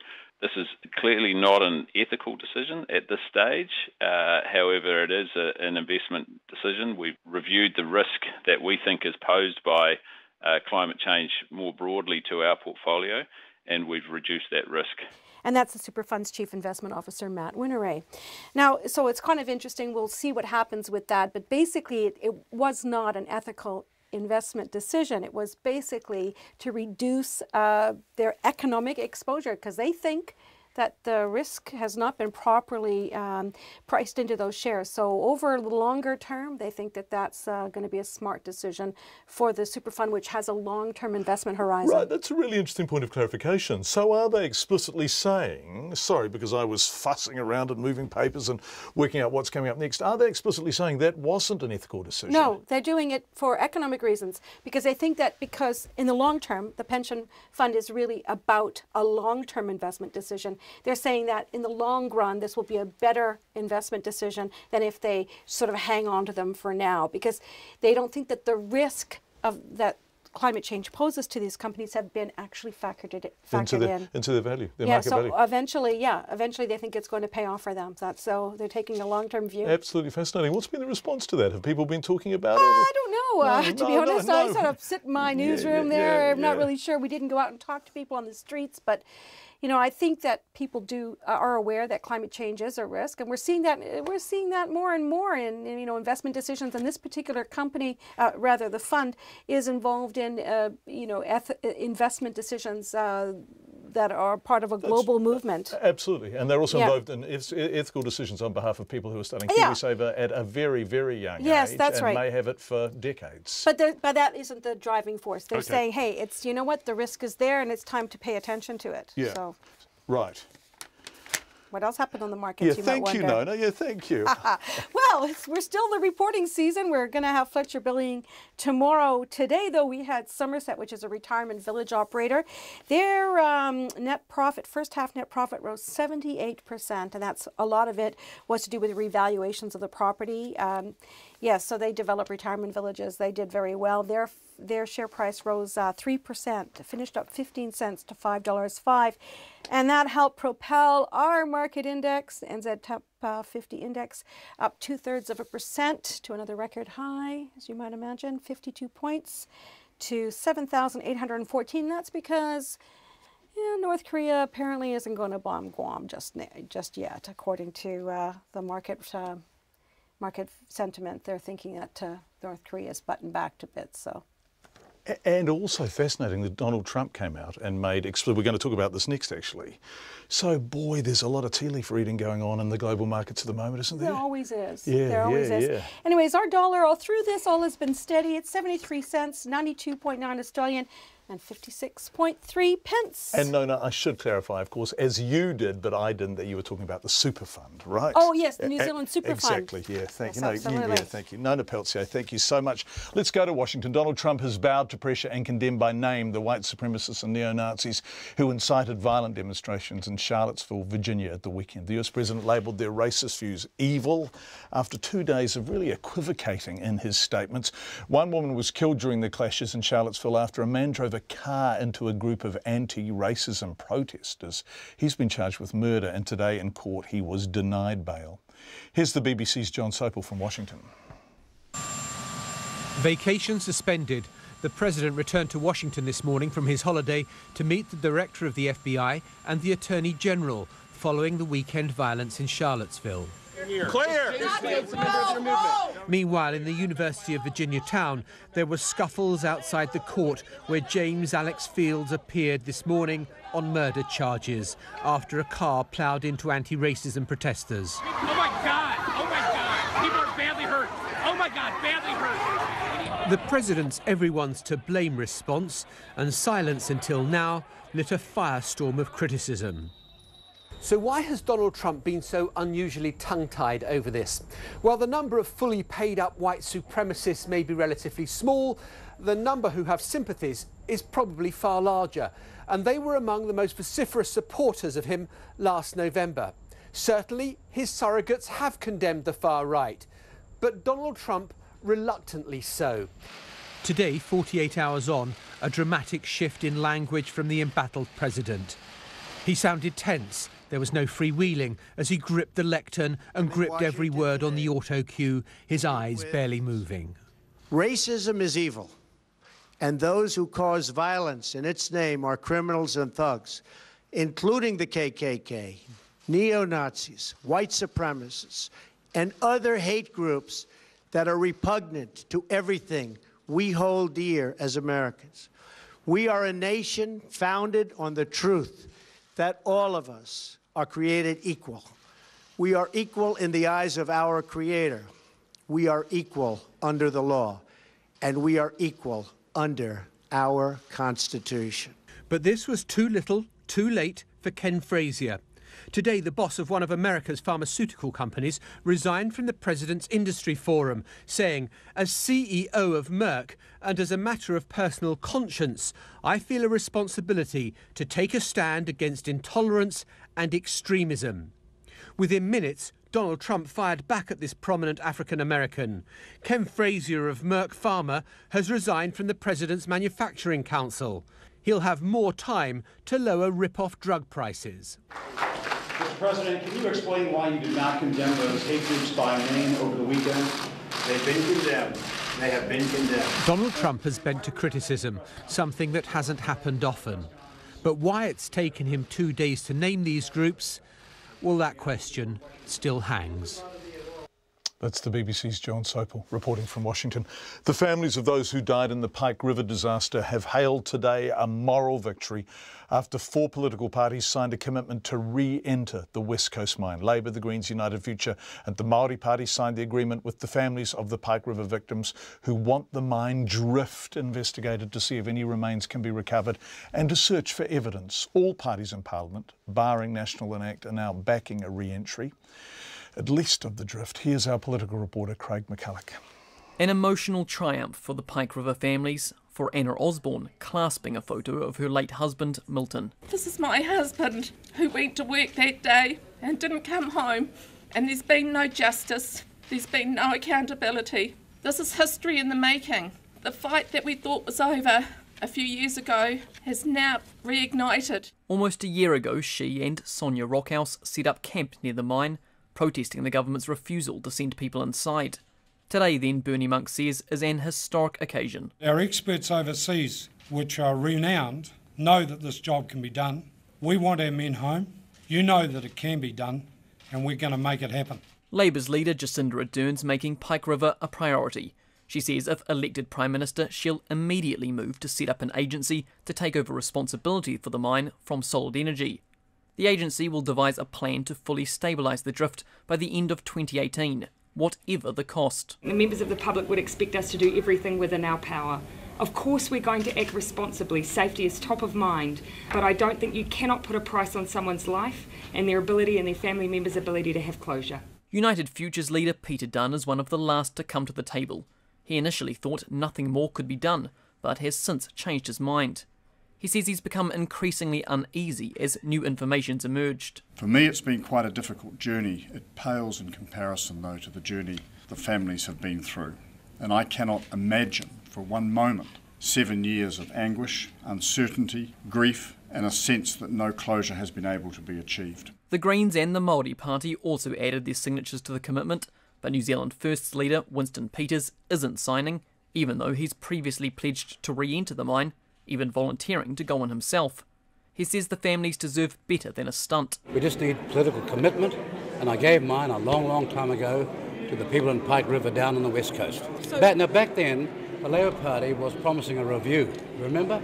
this is clearly not an ethical decision at this stage. However, it is an investment decision. We've reviewed the risk that we think is posed by climate change more broadly to our portfolio, and we've reduced that risk. And that's the Superfund's Chief Investment Officer, Matt Winneray. Now, so it's kind of interesting. We'll see what happens with that. But basically, it was not an ethical investment decision. It was basically to reduce their economic exposure, because they think that the risk has not been properly priced into those shares. So over the longer term, they think that that's going to be a smart decision for the super fund, which has a long-term investment horizon. Right, that's a really interesting point of clarification. So are they explicitly saying, sorry, because I was fussing around and moving papers and working out what's coming up next, are they explicitly saying that wasn't an ethical decision? No, they're doing it for economic reasons, because they think that because in the long term, the pension fund is really about a long-term investment decision. They're saying that in the long run, this will be a better investment decision than if they sort of hang on to them for now, because they don't think that the risk of that climate change poses to these companies have been actually factored in. Into their value, their market value. Eventually they think it's going to pay off for them. So they're taking a long-term view. Absolutely fascinating. What's been the response to that? Have people been talking about it? I don't know. To be honest, I sort of sit in my newsroom there. I'm not really sure. We didn't go out and talk to people on the streets, but I think that people are aware that climate change is a risk, and we're seeing that more and more in investment decisions. And this particular company, the fund, is involved in investment decisions that are part of a global movement. Absolutely, and they're also involved in ethical decisions on behalf of people who are starting KiwiSaver at a very, very young age, that's right, and may have it for decades. But that isn't the driving force. They're saying, hey, it's the risk is there, and it's time to pay attention to it. Yeah. So. Right. What else happened on the markets? Yeah, thank you, Nona. Yeah, thank you. Well, we're still in the reporting season. We're going to have Fletcher billing tomorrow. Today, though, we had Somerset, which is a retirement village operator. Their first half net profit rose 78%, and that's a lot of it was to do with revaluations of the property. So they develop retirement villages. They did very well. Their share price rose 3%, finished up 15 cents to $5.05. And that helped propel our market index, NZ Top 50 Index, up 2/3% to another record high, as you might imagine, 52 points to 7,814. That's because Yeah, North Korea apparently isn't going to bomb Guam just yet, according to the market sentiment. They're thinking that North Korea is buttoned back to bits. So. And also fascinating that Donald Trump came out and made explicit. We're going to talk about this next, actually. So, boy, there's a lot of tea leaf reading going on in the global markets at the moment, isn't there? There always is. Yeah, there always is. Yeah. Anyways, our dollar all through this all has been steady. It's 73 cents, 92.9 Australian, and 56.3 pence. And no, I should clarify, of course, as you did, but I didn't, that you were talking about the super fund, right? Oh, yes, the New Zealand super fund. Exactly, yeah, thank you. Absolutely. Yeah, thank you. Nona Peltier, thank you so much. Let's go to Washington. Donald Trump has bowed to pressure and condemned by name the white supremacists and neo-Nazis who incited violent demonstrations in Charlottesville, Virginia at the weekend. The US president labelled their racist views evil after 2 days of really equivocating in his statements. One woman was killed during the clashes in Charlottesville after a man drove a car into a group of anti-racism protesters. He's been charged with murder, and today in court he was denied bail. Here's the BBC's John Sopel from Washington. Vacation suspended. The President returned to Washington this morning from his holiday to meet the Director of the FBI and the Attorney General following the weekend violence in Charlottesville. Clear! Meanwhile, in the University of Virginia town, there were scuffles outside the court where James Alex Fields appeared this morning on murder charges after a car ploughed into anti-racism protesters. Oh my God! Oh my God! People are badly hurt! Oh my God! Badly hurt! The President's everyone's to blame response and silence until now lit a firestorm of criticism. So why has Donald Trump been so unusually tongue-tied over this? Well, the number of fully paid-up white supremacists may be relatively small. The number who have sympathies is probably far larger. And they were among the most vociferous supporters of him last November. Certainly, his surrogates have condemned the far right. But Donald Trump reluctantly so. Today, 48 hours on, a dramatic shift in language from the embattled president. He sounded tense. There was no freewheeling as he gripped the lectern and gripped every word on the auto cue, his eyes barely moving. Racism is evil, and those who cause violence in its name are criminals and thugs, including the KKK, neo-Nazis, white supremacists, and other hate groups that are repugnant to everything we hold dear as Americans. We are a nation founded on the truth that all of us are created equal. We are equal in the eyes of our Creator. We are equal under the law, and we are equal under our Constitution. But this was too little, too late for Ken Frazier. Today, the boss of one of America's pharmaceutical companies resigned from the President's Industry Forum, saying, as CEO of Merck and as a matter of personal conscience, I feel a responsibility to take a stand against intolerance and extremism. Within minutes, Donald Trump fired back at this prominent African-American. Ken Frazier of Merck Pharma has resigned from the President's Manufacturing Council. He'll have more time to lower rip-off drug prices. Mr. President, can you explain why you did not condemn those hate groups by name over the weekend? They've been condemned. They have been condemned. Donald Trump has bent to criticism, something that hasn't happened often. But why it's taken him 2 days to name these groups, well, that question still hangs. That's the BBC's John Sopel reporting from Washington. The families of those who died in the Pike River disaster have hailed today a moral victory after 4 political parties signed a commitment to re-enter the West Coast mine. Labour, the Greens, United Future and the Māori Party signed the agreement with the families of the Pike River victims who want the mine drift investigated to see if any remains can be recovered and to search for evidence. All parties in Parliament, barring National and ACT, are now backing a re-entry, at least of the drift. Here's our political reporter, Craig McCulloch. An emotional triumph for the Pike River families, for Anna Osborne clasping a photo of her late husband, Milton. This is my husband who went to work that day and didn't come home, and there's been no justice, there's been no accountability. This is history in the making. The fight that we thought was over a few years ago has now reignited. Almost a year ago, she and Sonia Rockhouse set up camp near the mine, protesting the government's refusal to send people inside. Today, then, Bernie Monk says, is an historic occasion. Our experts overseas, which are renowned, know that this job can be done. We want our men home. You know that it can be done, and we're going to make it happen. Labour's leader Jacinda Ardern's making Pike River a priority. She says if elected Prime Minister, she'll immediately move to set up an agency to take over responsibility for the mine from Solid Energy. The agency will devise a plan to fully stabilise the drift by the end of 2018, whatever the cost. The members of the public would expect us to do everything within our power. Of course we're going to act responsibly, safety is top of mind, but I don't think you cannot put a price on someone's life and their ability and their family members' ability to have closure. United Futures leader Peter Dunn is one of the last to come to the table. He initially thought nothing more could be done, but has since changed his mind. He says he's become increasingly uneasy as new information's emerged. For me, it's been quite a difficult journey. It pales in comparison, though, to the journey the families have been through. And I cannot imagine for one moment 7 years of anguish, uncertainty, grief, and a sense that no closure has been able to be achieved. The Greens and the Māori Party also added their signatures to the commitment, but New Zealand First's leader Winston Peters isn't signing, even though he's previously pledged to re-enter the mine, even volunteering to go on himself. He says the families deserve better than a stunt. We just need political commitment, and I gave mine a long time ago to the people in Pike River down on the west coast. Back then, the Labour Party was promising a review, remember?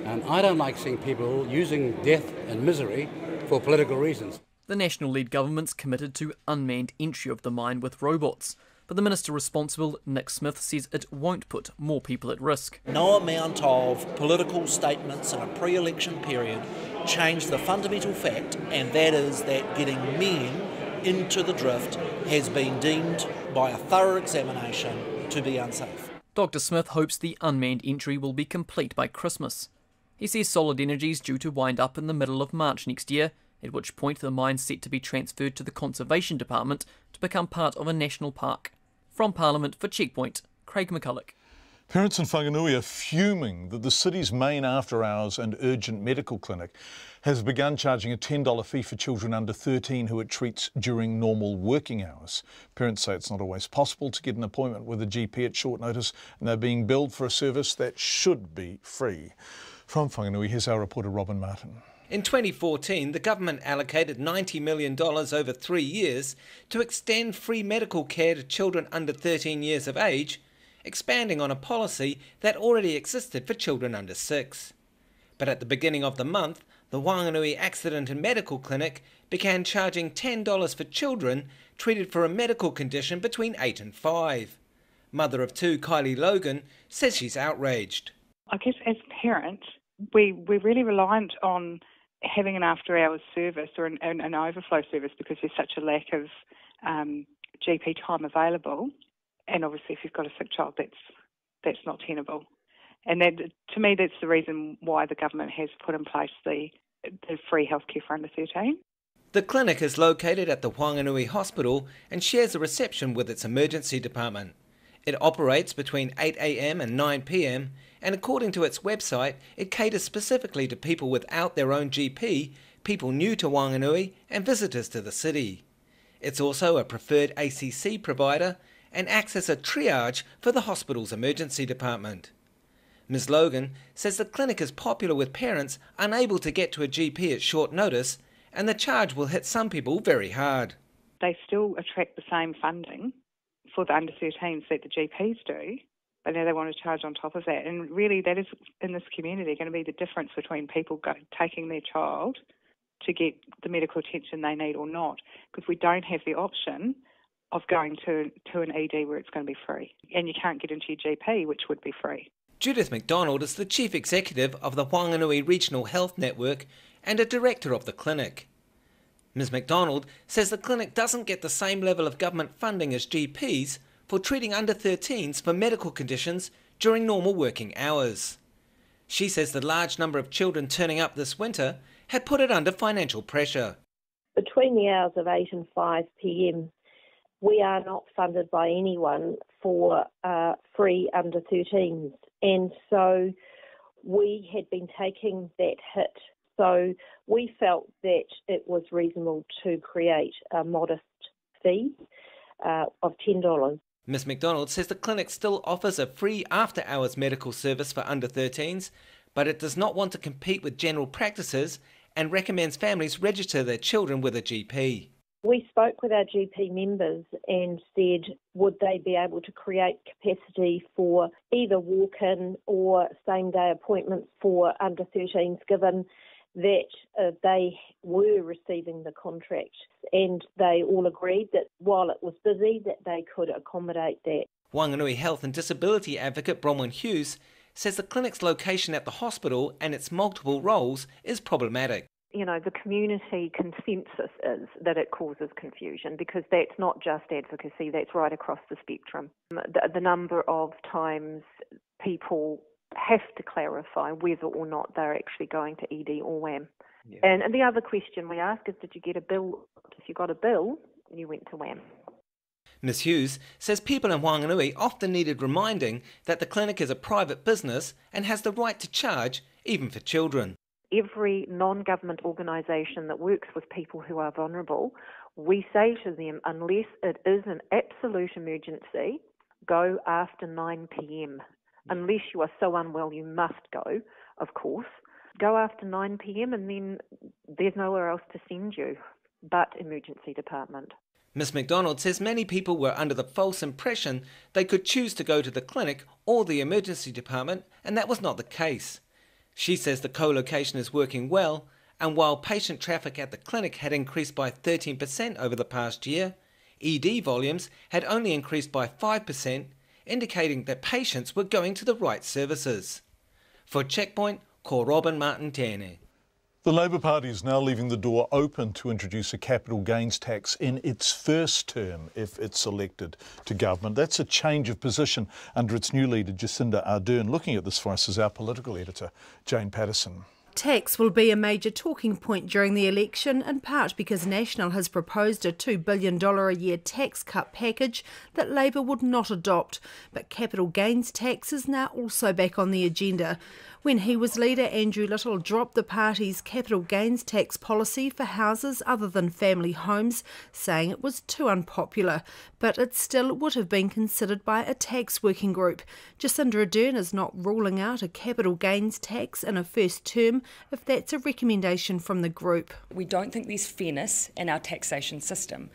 And I don't like seeing people using death and misery for political reasons. The National-led government's committed to unmanned entry of the mine with robots, but the minister responsible, Nick Smith, says it won't put more people at risk. No amount of political statements in a pre-election period change the fundamental fact, and that is that getting men into the drift has been deemed by a thorough examination to be unsafe. Dr Smith hopes the unmanned entry will be complete by Christmas. He says Solid Energy is due to wind up in the middle of March next year, at which point the mine's set to be transferred to the Conservation Department to become part of a national park. From Parliament for Checkpoint, Craig McCulloch. Parents in Whanganui are fuming that the city's main after-hours and urgent medical clinic has begun charging a $10 fee for children under 13 who it treats during normal working hours. Parents say it's not always possible to get an appointment with a GP at short notice, and they're being billed for a service that should be free. From Whanganui, here's our reporter Robin Martin. In 2014, the government allocated $90 million over 3 years to extend free medical care to children under 13 years of age, expanding on a policy that already existed for children under 6. But at the beginning of the month, the Whanganui Accident and Medical Clinic began charging $10 for children treated for a medical condition between 8 and 5. Mother of 2, Kylie Logan, says she's outraged. I guess as parents, we're really reliant on having an after-hours service or an overflow service because there's such a lack of GP time available. And obviously, if you've got a sick child, that's not tenable. And that, to me, that's the reason why the government has put in place the free healthcare for under 13. The clinic is located at the Whanganui Hospital and shares a reception with its emergency department. It operates between 8 a.m. and 9 p.m, and according to its website, it caters specifically to people without their own GP, people new to Whanganui, and visitors to the city. It's also a preferred ACC provider and acts as a triage for the hospital's emergency department. Ms. Logan says the clinic is popular with parents unable to get to a GP at short notice, and the charge will hit some people very hard. They still attract the same funding for the under 13s that the GPs do, but now they want to charge on top of that. And really that is, in this community, going to be the difference between people taking their child to get the medical attention they need or not, because we don't have the option of going to an ED where it's going to be free. And you can't get into your GP, which would be free. Judith McDonald is the Chief Executive of the Whanganui Regional Health Network and a Director of the clinic. Ms. McDonald says the clinic doesn't get the same level of government funding as GPs for treating under 13s for medical conditions during normal working hours. She says the large number of children turning up this winter had put it under financial pressure. Between the hours of 8 and 5 p.m, we are not funded by anyone for free under 13s. And so we had been taking that hit. So we felt that it was reasonable to create a modest fee of $10. Ms. McDonald says the clinic still offers a free after-hours medical service for under 13s, but it does not want to compete with general practices and recommends families register their children with a GP. We spoke with our GP members and said would they be able to create capacity for either walk-in or same-day appointments for under 13s, given that they were receiving the contract, and they all agreed that while it was busy that they could accommodate that. Whanganui Health and Disability advocate Bronwyn Hughes says the clinic's location at the hospital and its multiple roles is problematic. You know, the community consensus is that it causes confusion, because that's not just advocacy, that's right across the spectrum. The number of times people have to clarify whether or not they're actually going to ED or WAM. Yeah. And the other question we ask is, did you get a bill? If you got a bill, you went to WAM. Ms Hughes says people in Whanganui often needed reminding that the clinic is a private business and has the right to charge, even for children. Every non-government organisation that works with people who are vulnerable, we say to them, unless it is an absolute emergency, go after 9 p.m. Unless you are so unwell you must go, of course. Go after 9 p.m. and then there's nowhere else to send you but emergency department. Ms McDonald says many people were under the false impression they could choose to go to the clinic or the emergency department, and that was not the case. She says the co-location is working well, and while patient traffic at the clinic had increased by 13% over the past year, ED volumes had only increased by 5%, indicating that patients were going to the right services. For Checkpoint, ko Robin Martin Tēnei. The Labour Party is now leaving the door open to introduce a capital gains tax in its first term if it's elected to government. That's a change of position under its new leader, Jacinda Ardern. Looking at this for us is our political editor, Jane Patterson. Tax will be a major talking point during the election, in part because National has proposed a $2 billion a year tax cut package that Labour would not adopt. But capital gains tax is now also back on the agenda. When he was leader, Andrew Little dropped the party's capital gains tax policy for houses other than family homes, saying it was too unpopular. But it still would have been considered by a tax working group. Jacinda Ardern is not ruling out a capital gains tax in a first term if that's a recommendation from the group. We don't think there's fairness in our taxation system.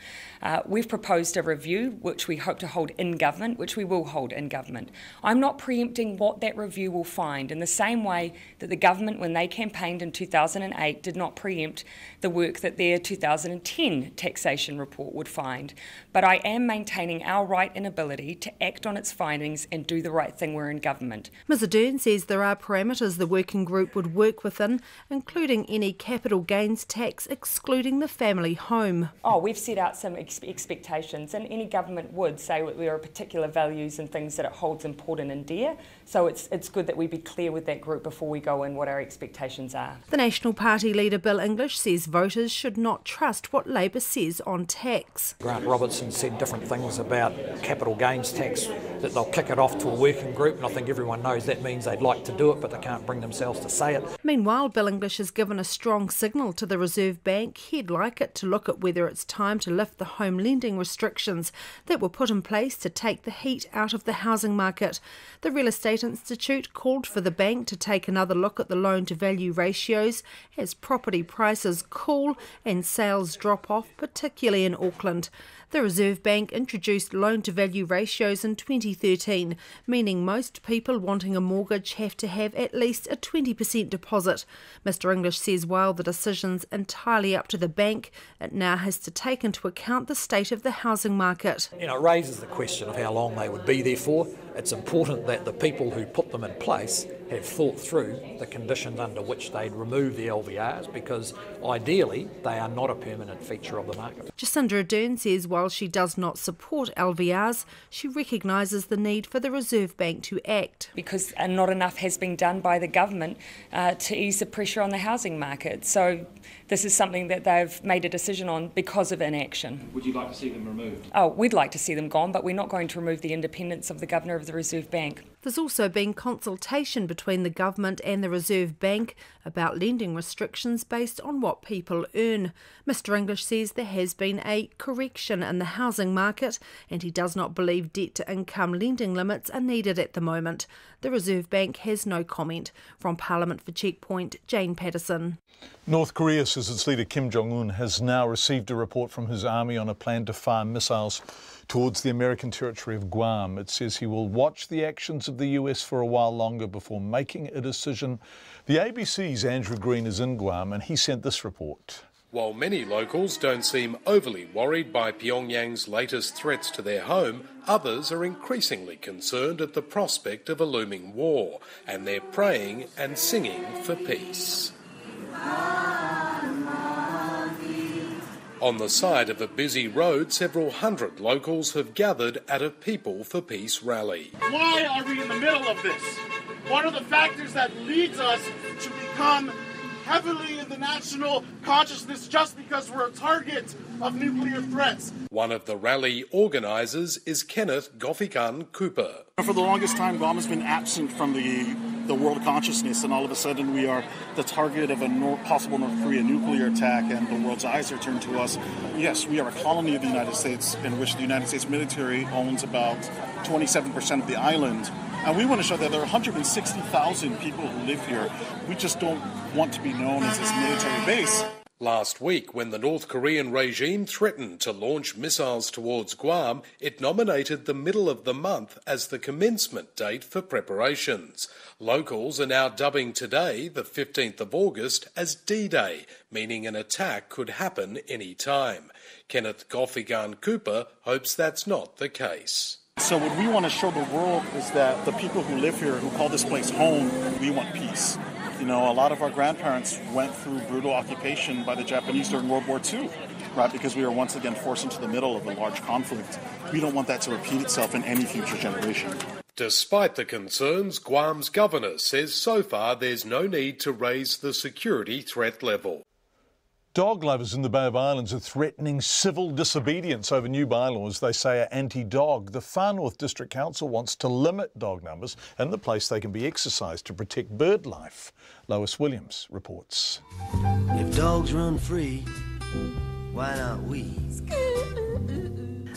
We've proposed a review which we hope to hold in government, which we will hold in government. I'm not preempting what that review will find, in the same way that the government, when they campaigned in 2008, did not preempt the work that their 2010 taxation report would find. But I am maintaining our right and ability to act on its findings and do the right thing. We're in government. Ms Ardern says there are parameters the working group would work within, including any capital gains tax excluding the family home. We've set out some expectations, and any government would say that there are particular values and things that it holds important and dear. So it's good that we be clear with that group before we go in what our expectations are. The National Party leader Bill English says voters should not trust what Labour says on tax. Grant Robertson said different things about capital gains tax, that they'll kick it off to a working group, and I think everyone knows that means they'd like to do it but they can't bring themselves to say it. Meanwhile, Bill English has given a strong signal to the Reserve Bank he'd like it to look at whether it's time to lift the home lending restrictions that were put in place to take the heat out of the housing market. The Real Estate Institute called for the bank to take another look at the loan-to-value ratios as property prices cool and sales drop off, particularly in Auckland. The Reserve Bank introduced loan-to-value ratios in 2013, meaning most people wanting a mortgage have to have at least a 20% deposit. Mr English says while the decision's entirely up to the bank, it now has to take into account the state of the housing market. It raises the question of how long they would be there for. It's important that the people who put them in place have thought through the conditions under which they'd remove the LVRs, because ideally they are not a permanent feature of the market. Jacinda Ardern says while she does not support LVRs, she recognises the need for the Reserve Bank to act. Because not enough has been done by the government to ease the pressure on the housing market. So this is something that they've made a decision on because of inaction. Would you like to see them removed? We'd like to see them gone, but we're not going to remove the independence of the Governor of the Reserve Bank. There's also been consultation between the government and the Reserve Bank about lending restrictions based on what people earn. Mr English says there has been a correction in the housing market and he does not believe debt-to-income lending limits are needed at the moment. The Reserve Bank has no comment. From Parliament for Checkpoint, Jane Patterson. North Korea says its leader Kim Jong-un has now received a report from his army on a plan to fire missiles towards the American territory of Guam. It says he will watch the actions of the US for a while longer before making a decision. The ABC's Andrew Green is in Guam and he sent this report. While many locals don't seem overly worried by Pyongyang's latest threats to their home, others are increasingly concerned at the prospect of a looming war, and they're praying and singing for peace. On the side of a busy road, several hundred locals have gathered at a People for Peace rally. Why are we in the middle of this? What are the factors that leads us to become heavily in the national consciousness just because we're a target of nuclear threats? One of the rally organisers is Kenneth Goffikan Cooper. For the longest time, Guam has been absent from the world consciousness, and all of a sudden we are the target of a possible North Korea nuclear attack, and the world's eyes are turned to us. Yes, we are a colony of the United States, in which the United States military owns about 27% of the island. And we want to show that there are 160,000 people who live here. We just don't want to be known as this military base. Last week, when the North Korean regime threatened to launch missiles towards Guam, it nominated the middle of the month as the commencement date for preparations. Locals are now dubbing today, the 15th of August, as D-Day, meaning an attack could happen any time. Kenneth Goffikan Cooper hopes that's not the case. So what we want to show the world is that the people who live here, who call this place home, we want peace. You know, a lot of our grandparents went through brutal occupation by the Japanese during World War II, right? Because we were once again forced into the middle of a large conflict. We don't want that to repeat itself in any future generation. Despite the concerns, Guam's governor says so far there's no need to raise the security threat level. Dog lovers in the Bay of Islands are threatening civil disobedience over new bylaws they say are anti-dog. The Far North District Council wants to limit dog numbers and the place they can be exercised to protect bird life. Lois Williams reports. If dogs run free, why not we?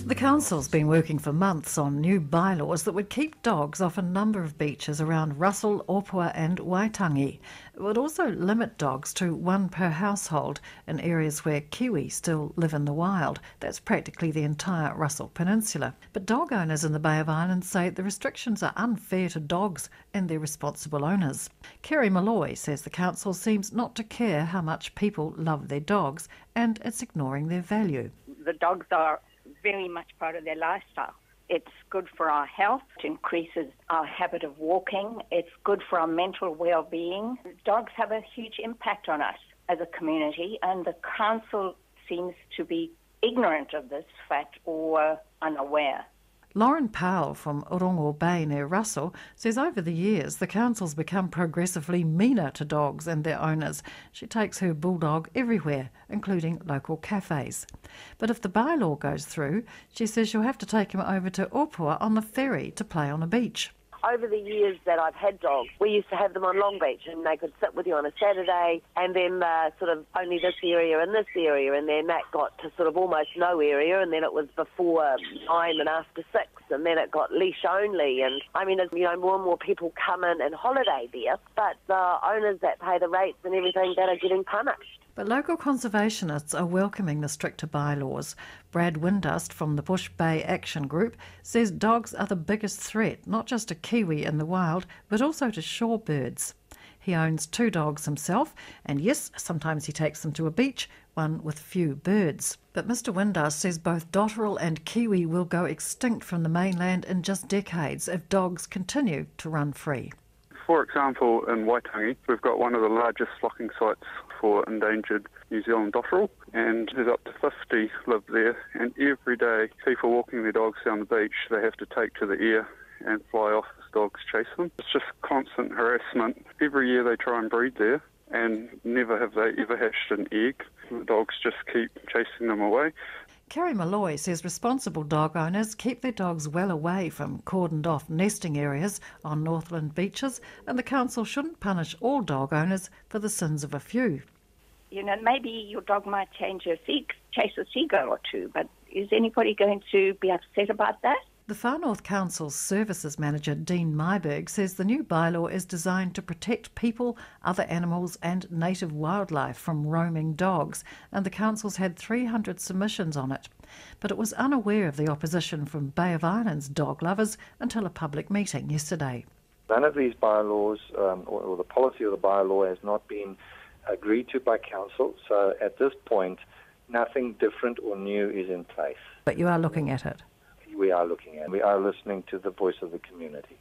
The council's been working for months on new bylaws that would keep dogs off a number of beaches around Russell, Opua and Waitangi. It would also limit dogs to one per household in areas where kiwi still live in the wild. That's practically the entire Russell Peninsula. But dog owners in the Bay of Islands say the restrictions are unfair to dogs and their responsible owners. Kerry Malloy says the council seems not to care how much people love their dogs and it's ignoring their value. The dogs are very much part of their lifestyle. It's good for our health. It increases our habit of walking. It's good for our mental well-being. Dogs have a huge impact on us as a community, and the council seems to be ignorant of this fact or unaware. Lauren Powell from Orongo Bay near Russell says over the years the council's become progressively meaner to dogs and their owners. She takes her bulldog everywhere, including local cafes. But if the bylaw goes through, she says she'll have to take him over to Opua on the ferry to play on a beach. Over the years that I've had dogs, we used to have them on Long Beach and they could sit with you on a Saturday and then sort of only this area and this area, and then that got to sort of almost no area, and then it was before 9 and after 6, and then it got leash only. And I mean, you know, more and more people come in and holiday there, but the owners that pay the rates and everything that are getting punished. But local conservationists are welcoming the stricter bylaws. Brad Windust from the Bush Bay Action Group says dogs are the biggest threat, not just to kiwi in the wild, but also to shorebirds. He owns 2 dogs himself, and yes, sometimes he takes them to a beach, one with few birds. But Mr Windust says both dotterel and kiwi will go extinct from the mainland in just decades if dogs continue to run free. For example, in Waitangi, we've got one of the largest flocking sites for endangered New Zealand dotterel, and there's up to 50 live there, and every day people walking their dogs down the beach, they have to take to the air and fly off as dogs chase them. It's just constant harassment. Every year they try and breed there, and never have they ever hatched an egg. The dogs just keep chasing them away. Kerry Malloy says responsible dog owners keep their dogs well away from cordoned off nesting areas on Northland beaches, and the council shouldn't punish all dog owners for the sins of a few. You know, maybe your dog might chase a seagull or two, but is anybody going to be upset about that? The Far North Council's Services Manager, Dean Myberg, says the new bylaw is designed to protect people, other animals and native wildlife from roaming dogs, and the council's had 300 submissions on it. But it was unaware of the opposition from Bay of Islands dog lovers until a public meeting yesterday. None of these bylaws or the policy of the bylaw has not been agreed to by council, so at this point nothing different or new is in place. But you are looking at it? We are looking at it. We are listening to the voice of the community.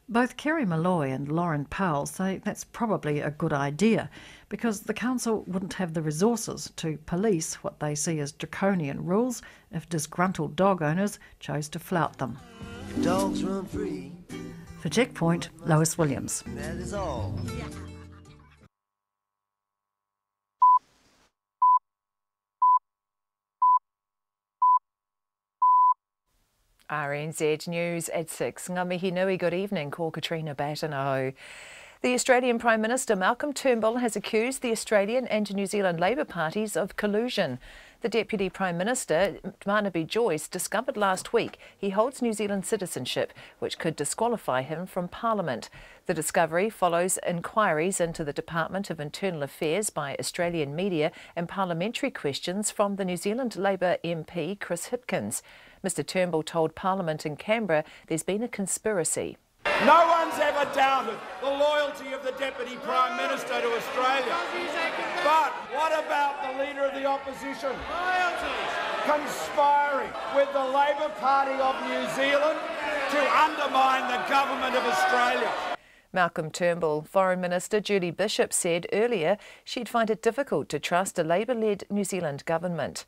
Both Kerry Malloy and Lauren Powell say that's probably a good idea because the council wouldn't have the resources to police what they see as draconian rules if disgruntled dog owners chose to flout them. Dogs run free. For Checkpoint, Lois Williams. That is all. RNZ News at 6. Ngā mihi nui, good evening, ko Katrina Batanaho. The Australian Prime Minister Malcolm Turnbull has accused the Australian and New Zealand Labour parties of collusion. The Deputy Prime Minister, Barnaby Joyce, discovered last week he holds New Zealand citizenship, which could disqualify him from Parliament. The discovery follows inquiries into the Department of Internal Affairs by Australian media and parliamentary questions from the New Zealand Labour MP Chris Hipkins. Mr Turnbull told Parliament in Canberra there's been a conspiracy. No one's ever doubted the loyalty of the Deputy Prime Minister to Australia. But what about the Leader of the Opposition? Conspiring with the Labor Party of New Zealand to undermine the government of Australia. Malcolm Turnbull. Foreign Minister Julie Bishop said earlier she'd find it difficult to trust a Labour-led New Zealand government.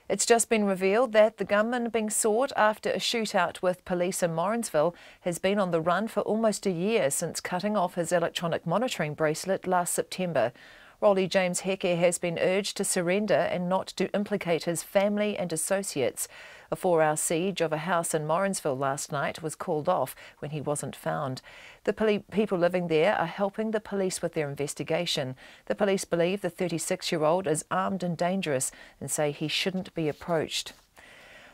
It's just been revealed that the gunman being sought after a shootout with police in Morrinsville has been on the run for almost a year since cutting off his electronic monitoring bracelet last September. Rolly James Heke has been urged to surrender and not to implicate his family and associates. A 4-hour siege of a house in Morrinsville last night was called off when he wasn't found. The people living there are helping the police with their investigation. The police believe the 36-year-old is armed and dangerous and say he shouldn't be approached.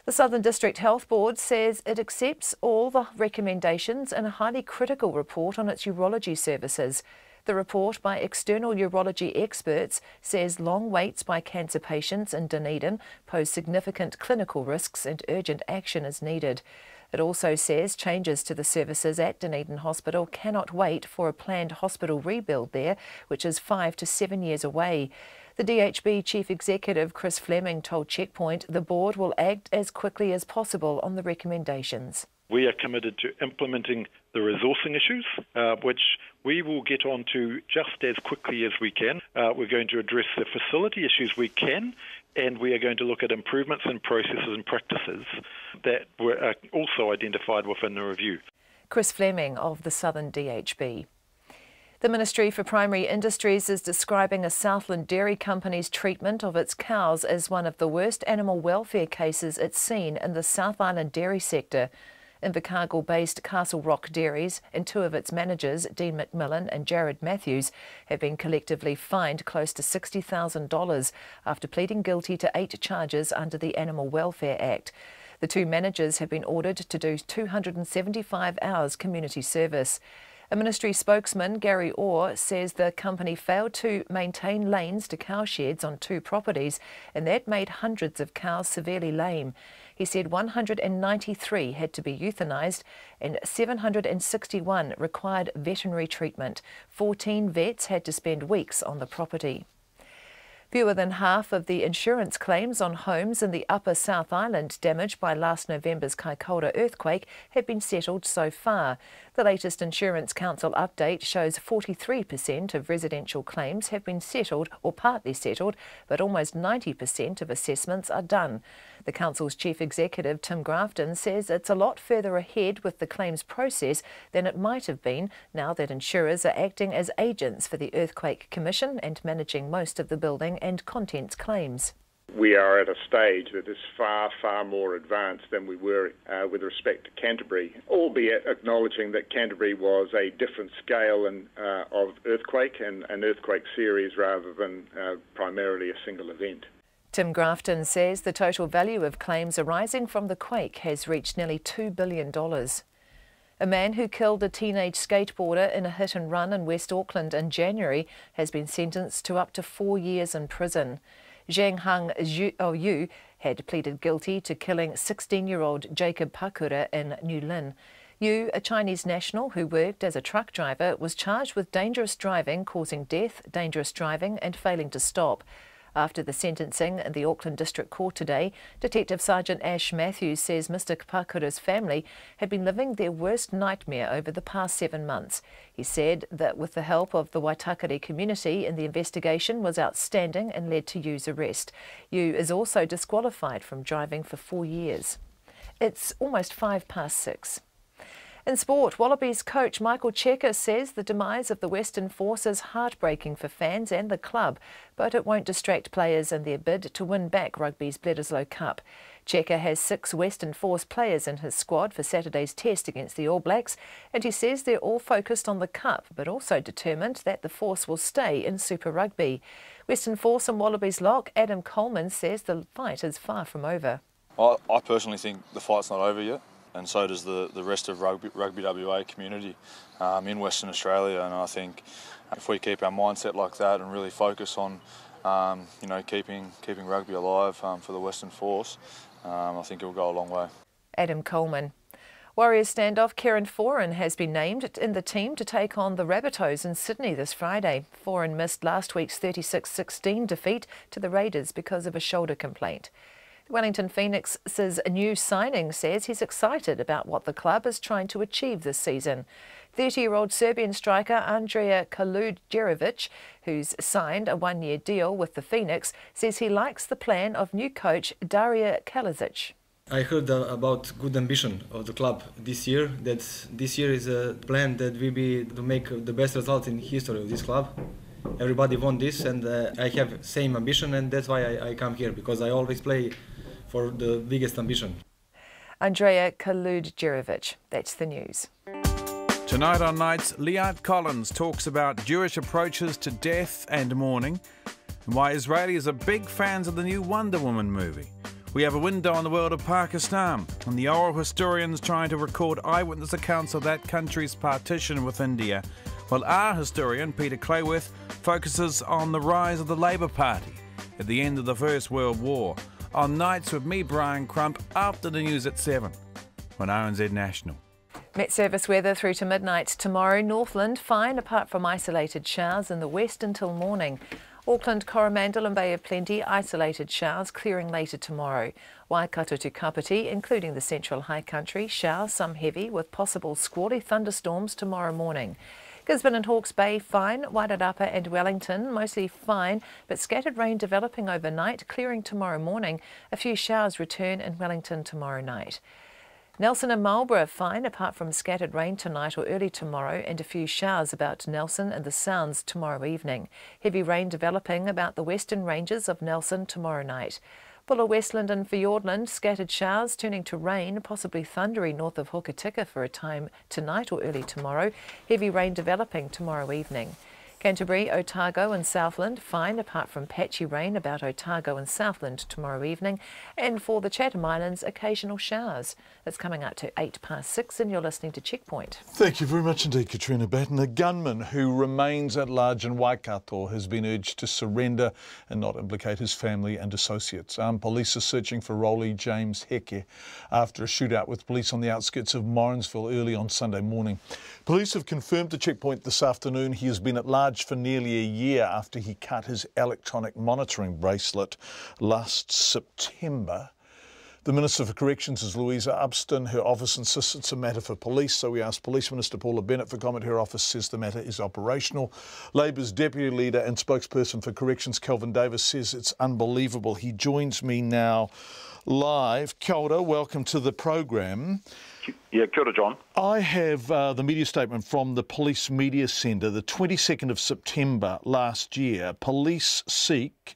The Southern District Health Board says it accepts all the recommendations in a highly critical report on its urology services. The report by external urology experts says long waits by cancer patients in Dunedin pose significant clinical risks and urgent action is needed. It also says changes to the services at Dunedin Hospital cannot wait for a planned hospital rebuild there, which is 5 to 7 years away. The DHB Chief Executive Chris Fleming told Checkpoint the board will act as quickly as possible on the recommendations. We are committed to implementing the resourcing issues, which we will get on to just as quickly as we can. We're going to address the facility issues we can, and we are going to look at improvements in processes and practices that were also identified within the review. Chris Fleming of the Southern DHB. The Ministry for Primary Industries is describing a Southland Dairy Company's treatment of its cows as one of the worst animal welfare cases it's seen in the South Island dairy sector. Invercargill-based Castle Rock Dairies and 2 of its managers, Dean McMillan and Jared Matthews, have been collectively fined close to $60,000 after pleading guilty to 8 charges under the Animal Welfare Act. The 2 managers have been ordered to do 275 hours community service. A ministry spokesman, Gary Orr, says the company failed to maintain lanes to cow sheds on 2 properties, and that made hundreds of cows severely lame. He said 193 had to be euthanised and 761 required veterinary treatment. 14 vets had to spend weeks on the property. Fewer than half of the insurance claims on homes in the Upper South Island damaged by last November's Kaikoura earthquake have been settled so far. The latest Insurance Council update shows 43% of residential claims have been settled or partly settled, but almost 90% of assessments are done. The Council's Chief Executive, Tim Grafton, says it's a lot further ahead with the claims process than it might have been now that insurers are acting as agents for the Earthquake Commission and managing most of the building and contents claims. We are at a stage that is far, far more advanced than we were with respect to Canterbury, albeit acknowledging that Canterbury was a different scale of earthquake and an earthquake series rather than primarily a single event. Tim Grafton says the total value of claims arising from the quake has reached nearly $2 billion. A man who killed a teenage skateboarder in a hit and run in West Auckland in January has been sentenced to up to 4 years in prison. Zheng Hang Yu had pleaded guilty to killing 16-year-old Jacob Pakura in New Lynn. Yu, a Chinese national who worked as a truck driver, was charged with dangerous driving, causing death, dangerous driving and failing to stop. After the sentencing in the Auckland District Court today, Detective Sergeant Ash Matthews says Mr Pakura's family had been living their worst nightmare over the past 7 months. He said that with the help of the Waitakere community in the investigation was outstanding and led to Yu's arrest. Yu is also disqualified from driving for 4 years. It's almost 6:05. In sport, Wallabies coach Michael Cheika says the demise of the Western Force is heartbreaking for fans and the club, but it won't distract players in their bid to win back rugby's Bledisloe Cup. Cheika has 6 Western Force players in his squad for Saturday's test against the All Blacks, and he says they're all focused on the Cup, but also determined that the Force will stay in Super Rugby. Western Force and Wallabies lock Adam Coleman says the fight is far from over. I personally think the fight's not over yet. And so does the rest of rugby WA community in Western Australia. And I think if we keep our mindset like that and really focus on, keeping rugby alive for the Western Force, I think it will go a long way. Adam Coleman. Warriors standoff Kieran Foran has been named in the team to take on the Rabbitohs in Sydney this Friday. Foran missed last week's 36-16 defeat to the Raiders because of a shoulder complaint. Wellington Phoenix's new signing says he's excited about what the club is trying to achieve this season. 30-year-old Serbian striker Andrea Kaludjerovic, who's signed a 1-year deal with the Phoenix, says he likes the plan of new coach Daria Kalazic. I heard about good ambition of the club this year, that this year is a plan that will be to make the best result in history of this club. Everybody want this, and I have same ambition, and that's why I come here, because I always play for the biggest ambition. Andrea Kaludjerovic, that's the news. Tonight on Nights, Liat Collins talks about Jewish approaches to death and mourning, and why Israelis are big fans of the new Wonder Woman movie. We have a window on the world of Pakistan, and the oral historians trying to record eyewitness accounts of that country's partition with India, while our historian, Peter Clayworth, focuses on the rise of the Labour Party at the end of the First World War. On Nights with me, Brian Crump, after the news at 7 on RNZ National. Met Service weather through to midnight tomorrow. Northland fine apart from isolated showers in the west until morning. Auckland, Coromandel and Bay of Plenty isolated showers clearing later tomorrow. Waikato to Kapiti, including the central high country, showers, some heavy with possible squally thunderstorms tomorrow morning. Gisborne and Hawke's Bay fine, Wairarapa and Wellington mostly fine, but scattered rain developing overnight, clearing tomorrow morning. A few showers return in Wellington tomorrow night. Nelson and Marlborough fine apart from scattered rain tonight or early tomorrow, and a few showers about Nelson and the Sounds tomorrow evening. Heavy rain developing about the western ranges of Nelson tomorrow night. Bulla, Westland and Fiordland, scattered showers turning to rain, possibly thundery north of Hokitika for a time tonight or early tomorrow. Heavy rain developing tomorrow evening. Canterbury, Otago and Southland fine apart from patchy rain about Otago and Southland tomorrow evening. And for the Chatham Islands, occasional showers. It's coming up to 6:08 and you're listening to Checkpoint. Thank you very much indeed, Katrina Batten. A gunman who remains at large in Waikato has been urged to surrender and not implicate his family and associates. Police are searching for Rolly James Heke after a shootout with police on the outskirts of Morrinsville early on Sunday morning. Police have confirmed to Checkpoint this afternoon he has been at large for nearly a year after he cut his electronic monitoring bracelet last September. The Minister for Corrections is Louisa Upston. Her office insists it's a matter for police, so we asked Police Minister Paula Bennett for comment. Her office says the matter is operational. Labor's Deputy Leader and spokesperson for Corrections, Kelvin Davis, says it's unbelievable. He joins me now live. Kia ora, welcome to the program. Yeah, kia ora, John. I have the media statement from the Police Media Centre, the 22nd of September last year. Police seek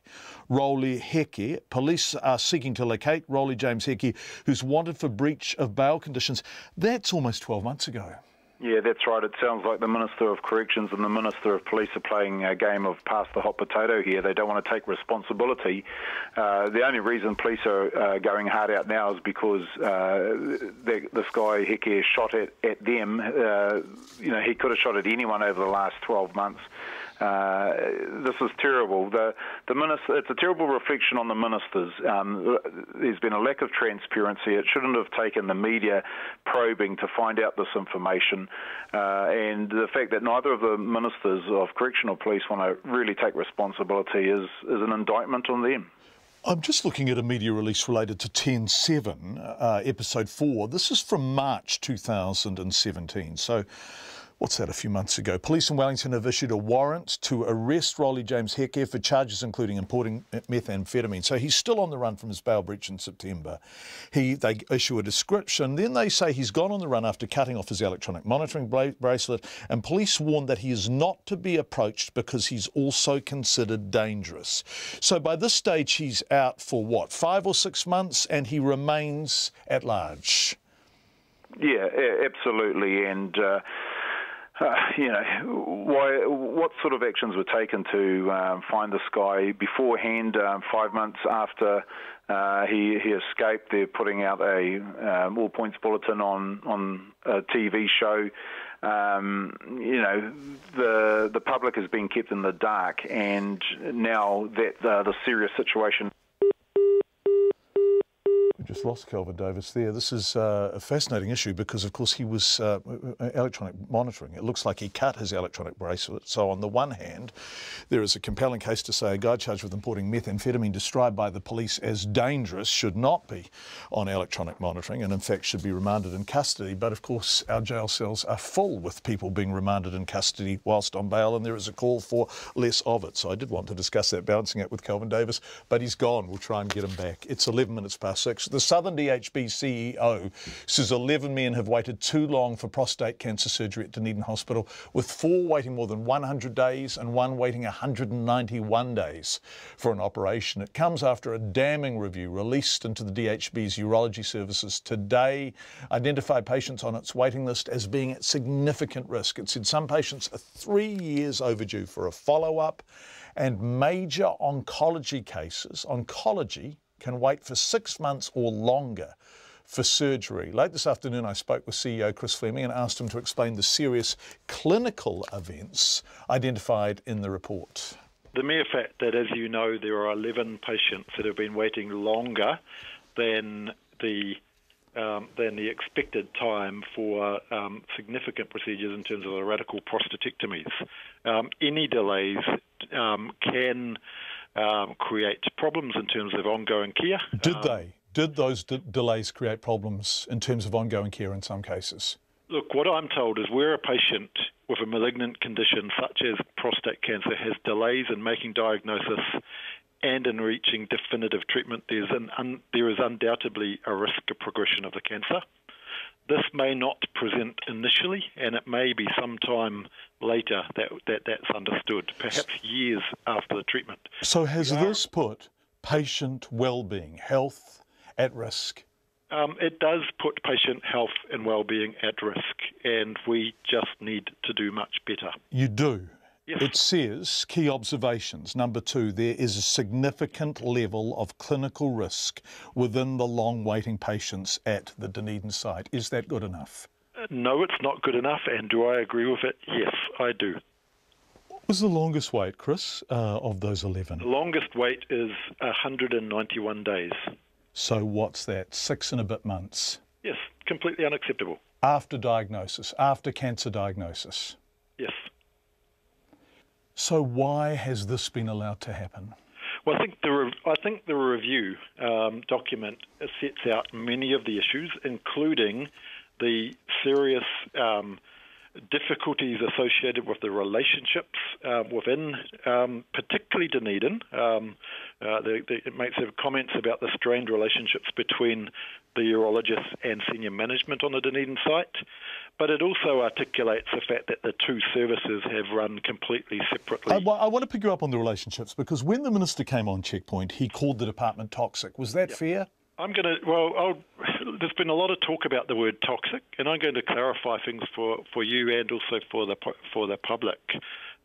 Rowley Heke. Police are seeking to locate Rowley James Heke, who's wanted for breach of bail conditions. That's almost 12 months ago. Yeah, that's right. It sounds like the Minister of Corrections and the Minister of Police are playing a game of pass the hot potato here. They don't want to take responsibility. The only reason police are going hard out now is because this guy, Heke, shot at them. He could have shot at anyone over the last 12 months. This is terrible. The minister, it's a terrible reflection on the ministers. There's been a lack of transparency. It shouldn't have taken the media probing to find out this information. And the fact that neither of the ministers of correctional police want to really take responsibility is an indictment on them. I'm just looking at a media release related to 10-7, episode 4. This is from March 2017. So what's that, a few months ago? Police in Wellington have issued a warrant to arrest Rowley James Heke for charges including importing methamphetamine. So he's still on the run from his bail breach in September. They issue a description. Then they say he's gone on the run after cutting off his electronic monitoring bracelet, and police warn that he is not to be approached because he's also considered dangerous. So by this stage he's out for what, 5 or 6 months, and he remains at large? Yeah, absolutely. And what sort of actions were taken to find this guy beforehand? 5 months after he escaped, they're putting out a all points bulletin on a TV show. The public has been kept in the dark, and now that the serious situation. We just lost Kelvin Davis there. This is a fascinating issue because, of course, he was electronic monitoring. It looks like he cut his electronic bracelet. So on the one hand, there is a compelling case to say a guy charged with importing methamphetamine described by the police as dangerous should not be on electronic monitoring and, in fact, should be remanded in custody. But, of course, our jail cells are full with people being remanded in custody whilst on bail, and there is a call for less of it. So I did want to discuss that balancing act with Kelvin Davis, but he's gone. We'll try and get him back. It's 11 minutes past 6. The Southern DHB CEO says 11 men have waited too long for prostate cancer surgery at Dunedin Hospital, with 4 waiting more than 100 days and 1 waiting 191 days for an operation. It comes after a damning review released into the DHB's urology services today identified patients on its waiting list as being at significant risk. It said some patients are 3 years overdue for a follow-up, and major oncology cases, can wait for 6 months or longer for surgery. Late this afternoon, I spoke with CEO Chris Fleming and asked him to explain the serious clinical events identified in the report. The mere fact that, as you know, there are 11 patients that have been waiting longer than the expected time for significant procedures in terms of the radical prostatectomies. Any delays can create problems in terms of ongoing care. Did those delays create problems in terms of ongoing care in some cases? Look, what I'm told is where a patient with a malignant condition such as prostate cancer has delays in making diagnosis and in reaching definitive treatment, there is undoubtedly a risk of progression of the cancer. This may not present initially, and it may be some time later that's understood, perhaps years after the treatment. So has this put patient well-being, health, at risk? It does put patient health and well-being at risk, and we just need to do much better. You do? Yes. It says, key observations, number 2, there is a significant level of clinical risk within the long-waiting patients at the Dunedin site. Is that good enough? No, it's not good enough, and do I agree with it? Yes, I do. What was the longest wait, Chris, of those 11? The longest wait is 191 days. So what's that, 6 and a bit months? Yes, completely unacceptable. After diagnosis, after cancer diagnosis? Yes. So why has this been allowed to happen? Well, I think the review document sets out many of the issues, including the serious difficulties associated with the relationships within, particularly Dunedin. It makes comments about the strained relationships between the urologists and senior management on the Dunedin site, but it also articulates the fact that the two services have run completely separately. I want to pick you up on the relationships, because when the Minister came on Checkpoint, he called the department toxic. Was that fair? There's been a lot of talk about the word toxic, and I'm going to clarify things for you and also for the public.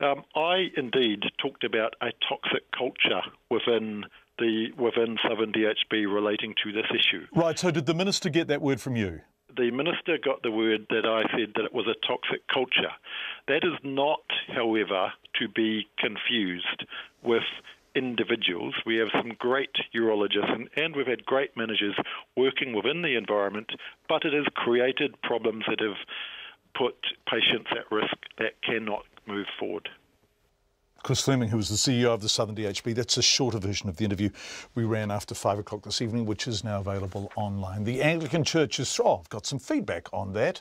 I indeed talked about a toxic culture within Southern DHB relating to this issue. Right, so did the Minister get that word from you? The Minister got the word that I said that it was a toxic culture. That is not, however, to be confused with individuals. We have some great urologists and we've had great managers working within the environment, but it has created problems that have put patients at risk that cannot move forward. Chris Fleming, who was the CEO of the Southern DHB. That's a shorter version of the interview we ran after 5 o'clock this evening, which is now available online. The Anglican Church is... I've got some feedback on that.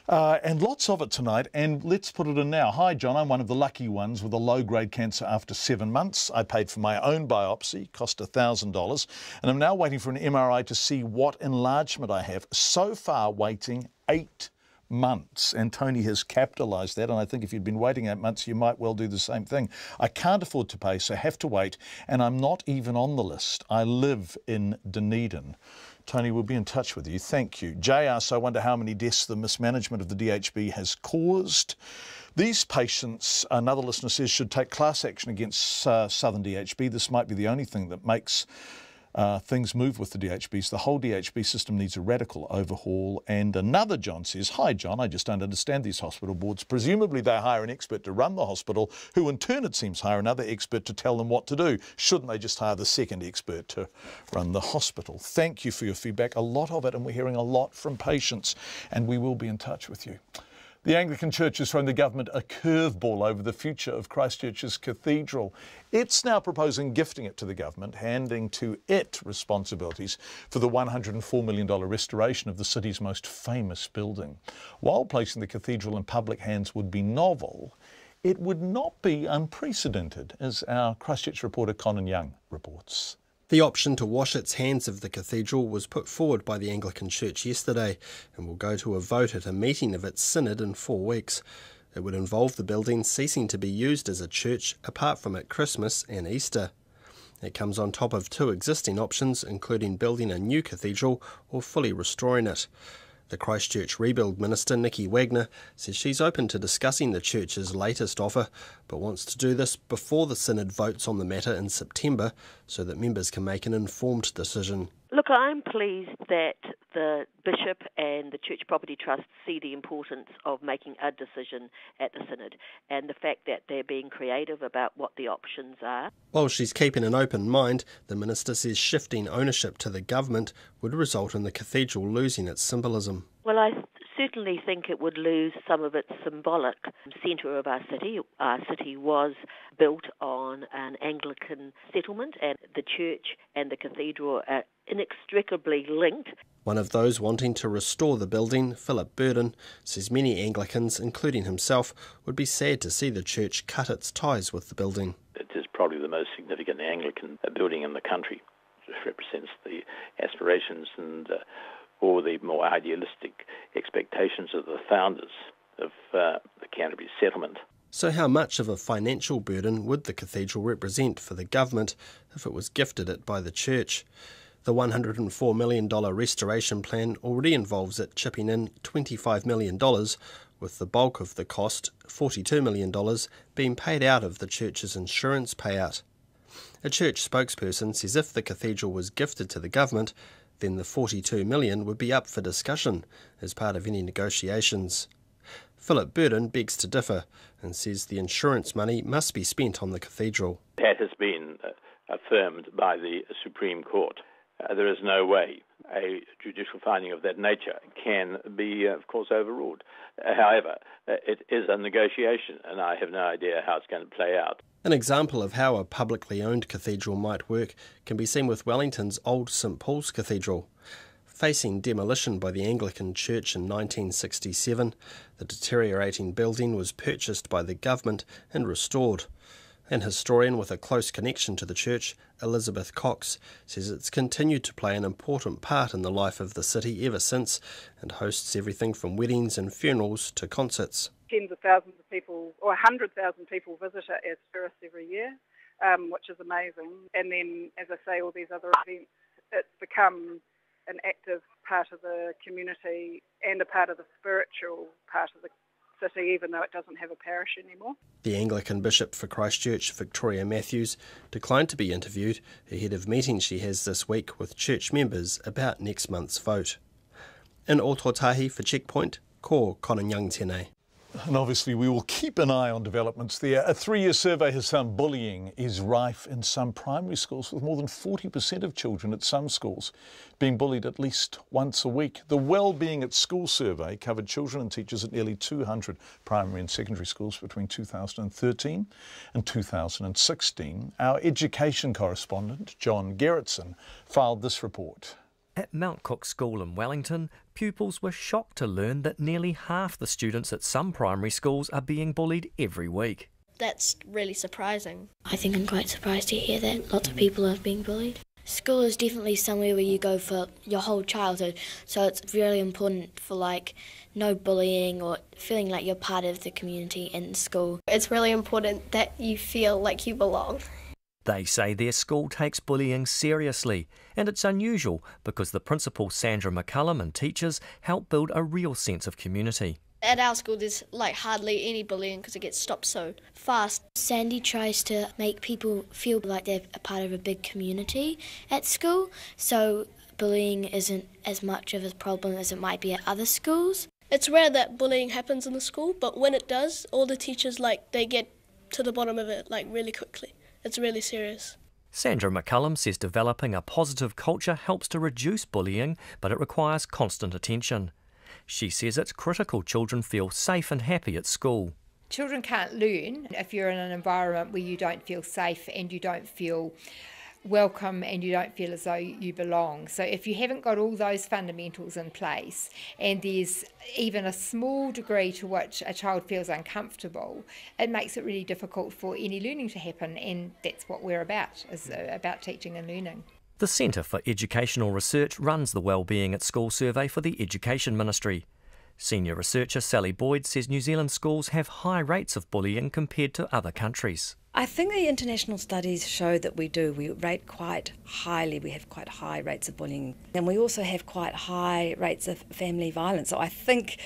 And lots of it tonight, and let's put it in now. Hi, John, I'm one of the lucky ones with a low-grade cancer after 7 months. I paid for my own biopsy, cost $1,000, and I'm now waiting for an MRI to see what enlargement I have. So far, waiting 8 months, and Tony has capitalised that, and I think if you'd been waiting 8 months, you might well do the same thing. I can't afford to pay, so have to wait, and I'm not even on the list. I live in Dunedin. Tony, we'll be in touch with you. Thank you. Jay asks, I wonder how many deaths the mismanagement of the DHB has caused. These patients, another listener says, should take class action against Southern DHB. This might be the only thing that makes things move with the DHBs. The whole DHB system needs a radical overhaul. And another John says, hi John, I just don't understand these hospital boards. Presumably they hire an expert to run the hospital, who in turn, it seems, hire another expert to tell them what to do. Shouldn't they just hire the second expert to run the hospital? Thank you for your feedback, a lot of it, and we're hearing a lot from patients, and we will be in touch with you. The Anglican Church has thrown the government a curveball over the future of Christchurch's cathedral. It's now proposing gifting it to the government, handing to it responsibilities for the $104 million restoration of the city's most famous building. While placing the cathedral in public hands would be novel, it would not be unprecedented, as our Christchurch reporter Conan Young reports. The option to wash its hands of the cathedral was put forward by the Anglican Church yesterday and will go to a vote at a meeting of its synod in 4 weeks. It would involve the building ceasing to be used as a church apart from at Christmas and Easter. It comes on top of 2 existing options, including building a new cathedral or fully restoring it. The Christchurch Rebuild Minister, Nikki Wagner, says she's open to discussing the church's latest offer, but wants to do this before the synod votes on the matter in September so that members can make an informed decision. Look, I'm pleased that the Bishop and the Church Property Trust see the importance of making a decision at the synod and the fact that they're being creative about what the options are. While she's keeping an open mind, the minister says shifting ownership to the government would result in the cathedral losing its symbolism. Well, I certainly think it would lose some of its symbolic centre of our city. Our city was built on an Anglican settlement, and the church and the cathedral are inextricably linked. One of those wanting to restore the building, Philip Burden, says many Anglicans, including himself, would be sad to see the church cut its ties with the building. It is probably the most significant Anglican building in the country. It represents the aspirations and or the more idealistic expectations of the founders of the Canterbury settlement. So how much of a financial burden would the cathedral represent for the government if it was gifted it by the church? The $104 million restoration plan already involves it chipping in $25 million, with the bulk of the cost, $42 million, being paid out of the church's insurance payout. A church spokesperson says if the cathedral was gifted to the government, then the $42 million would be up for discussion as part of any negotiations. Philip Burden begs to differ and says the insurance money must be spent on the cathedral. That has been affirmed by the Supreme Court. There is no way a judicial finding of that nature can be, of course, overruled. However, it is a negotiation, and I have no idea how it's going to play out. An example of how a publicly owned cathedral might work can be seen with Wellington's old St Paul's Cathedral. Facing demolition by the Anglican Church in 1967, the deteriorating building was purchased by the government and restored. An historian with a close connection to the church, Elizabeth Cox, says it's continued to play an important part in the life of the city ever since and hosts everything from weddings and funerals to concerts. Tens of thousands of people, or 100,000 people visit it as tourists every year, which is amazing. And then, as I say, all these other events, it's become an active part of the community and a part of the spiritual part of the city, even though it doesn't have a parish anymore. The Anglican Bishop for Christchurch, Victoria Matthews, declined to be interviewed ahead of meetings she has this week with church members about next month's vote. In Ōtautahi for Checkpoint, ko Konanyang tēnei. And obviously we will keep an eye on developments there. A 3-year survey has found bullying is rife in some primary schools, with more than 40% of children at some schools being bullied at least once a week. The Wellbeing at School survey covered children and teachers at nearly 200 primary and secondary schools between 2013 and 2016. Our education correspondent, John Gerritsen, filed this report. At Mount Cook School in Wellington, pupils were shocked to learn that nearly half the students at some primary schools are being bullied every week. That's really surprising. I think I'm quite surprised to hear that lots of people are being bullied. School is definitely somewhere where you go for your whole childhood, so it's really important for no bullying or feeling like you're part of the community in school. It's really important that you feel like you belong. They say their school takes bullying seriously, and it's unusual because the principal Sandra McCullum and teachers help build a real sense of community. At our school there's hardly any bullying because it gets stopped so fast. Sandy tries to make people feel like they're a part of a big community at school, so bullying isn't as much of a problem as it might be at other schools. It's rare that bullying happens in the school, but when it does, all the teachers they get to the bottom of it really quickly. It's really serious. Sandra McCullum says developing a positive culture helps to reduce bullying, but it requires constant attention. She says it's critical children feel safe and happy at school. Children can't learn if you're in an environment where you don't feel safe and you don't feel welcome and you don't feel as though you belong. So if you haven't got all those fundamentals in place and there's even a small degree to which a child feels uncomfortable, it makes it really difficult for any learning to happen, and that's what we're about, is about teaching and learning. The Centre for Educational Research runs the Wellbeing at School survey for the Education Ministry. Senior researcher Sally Boyd says New Zealand schools have high rates of bullying compared to other countries. I think the international studies show that we do. We rate quite highly. We have quite high rates of bullying. And we also have quite high rates of family violence. So I think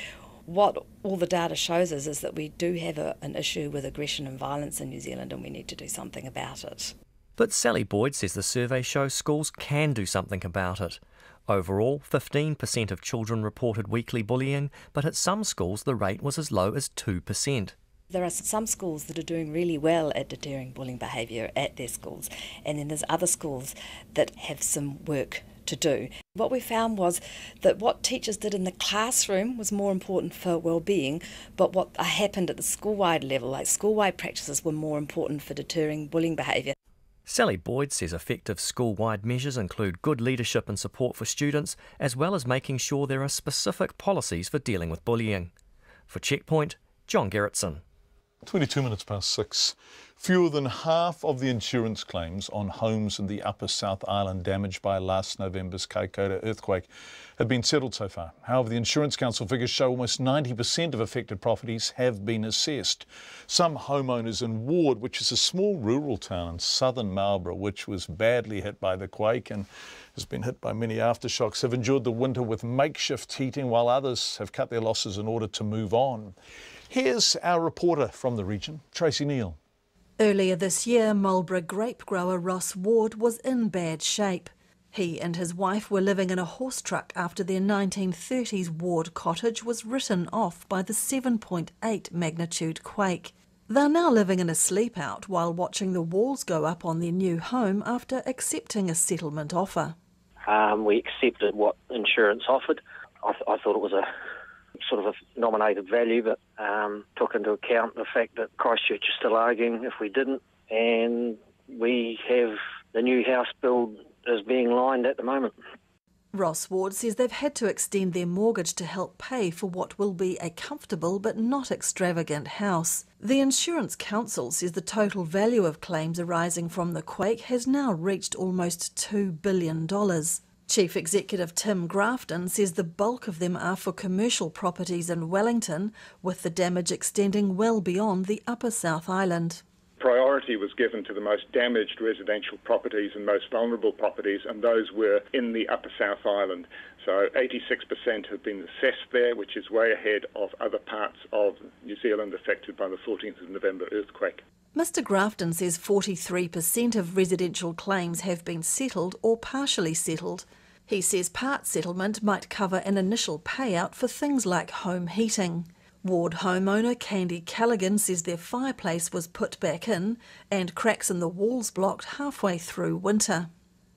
what all the data shows us is that we do have an issue with aggression and violence in New Zealand, and we need to do something about it. But Sally Boyd says the survey shows schools can do something about it. Overall, 15% of children reported weekly bullying, but at some schools the rate was as low as 2%. There are some schools that are doing really well at deterring bullying behaviour at their schools, and then there's other schools that have some work to do. What we found was that what teachers did in the classroom was more important for well-being, but what happened at the school-wide level, school-wide practices, were more important for deterring bullying behaviour. Sally Boyd says effective school-wide measures include good leadership and support for students, as well as making sure there are specific policies for dealing with bullying. For Checkpoint, John Gerritsen. 22 minutes past 6. Fewer than half of the insurance claims on homes in the Upper South Island damaged by last November's Kaikoura earthquake have been settled so far. However, the Insurance Council figures show almost 90% of affected properties have been assessed. Some homeowners in Ward, which is a small rural town in southern Marlborough, which was badly hit by the quake and has been hit by many aftershocks, have endured the winter with makeshift heating, while others have cut their losses in order to move on. Here's our reporter from the region, Tracy Neal. Earlier this year, Marlborough grape grower Ross Ward was in bad shape. He and his wife were living in a horse truck after their 1930s Ward cottage was written off by the 7.8 magnitude quake. They're now living in a sleep-out while watching the walls go up on their new home after accepting a settlement offer. We accepted what insurance offered. I thought it was a sort of a nominated value, but took into account the fact that Christchurch is still arguing if we didn't, and we have the new house build is being lined at the moment. Ross Ward says they've had to extend their mortgage to help pay for what will be a comfortable but not extravagant house. The Insurance Council says the total value of claims arising from the quake has now reached almost $2 billion. Chief Executive Tim Grafton says the bulk of them are for commercial properties in Wellington, with the damage extending well beyond the Upper South Island. Priority was given to the most damaged residential properties and most vulnerable properties, and those were in the Upper South Island. So 86% have been assessed there, which is way ahead of other parts of New Zealand affected by the 14th of November earthquake. Mr Grafton says 43% of residential claims have been settled or partially settled. He says part settlement might cover an initial payout for things like home heating. Ward homeowner Candy Callaghan says their fireplace was put back in and cracks in the walls blocked halfway through winter.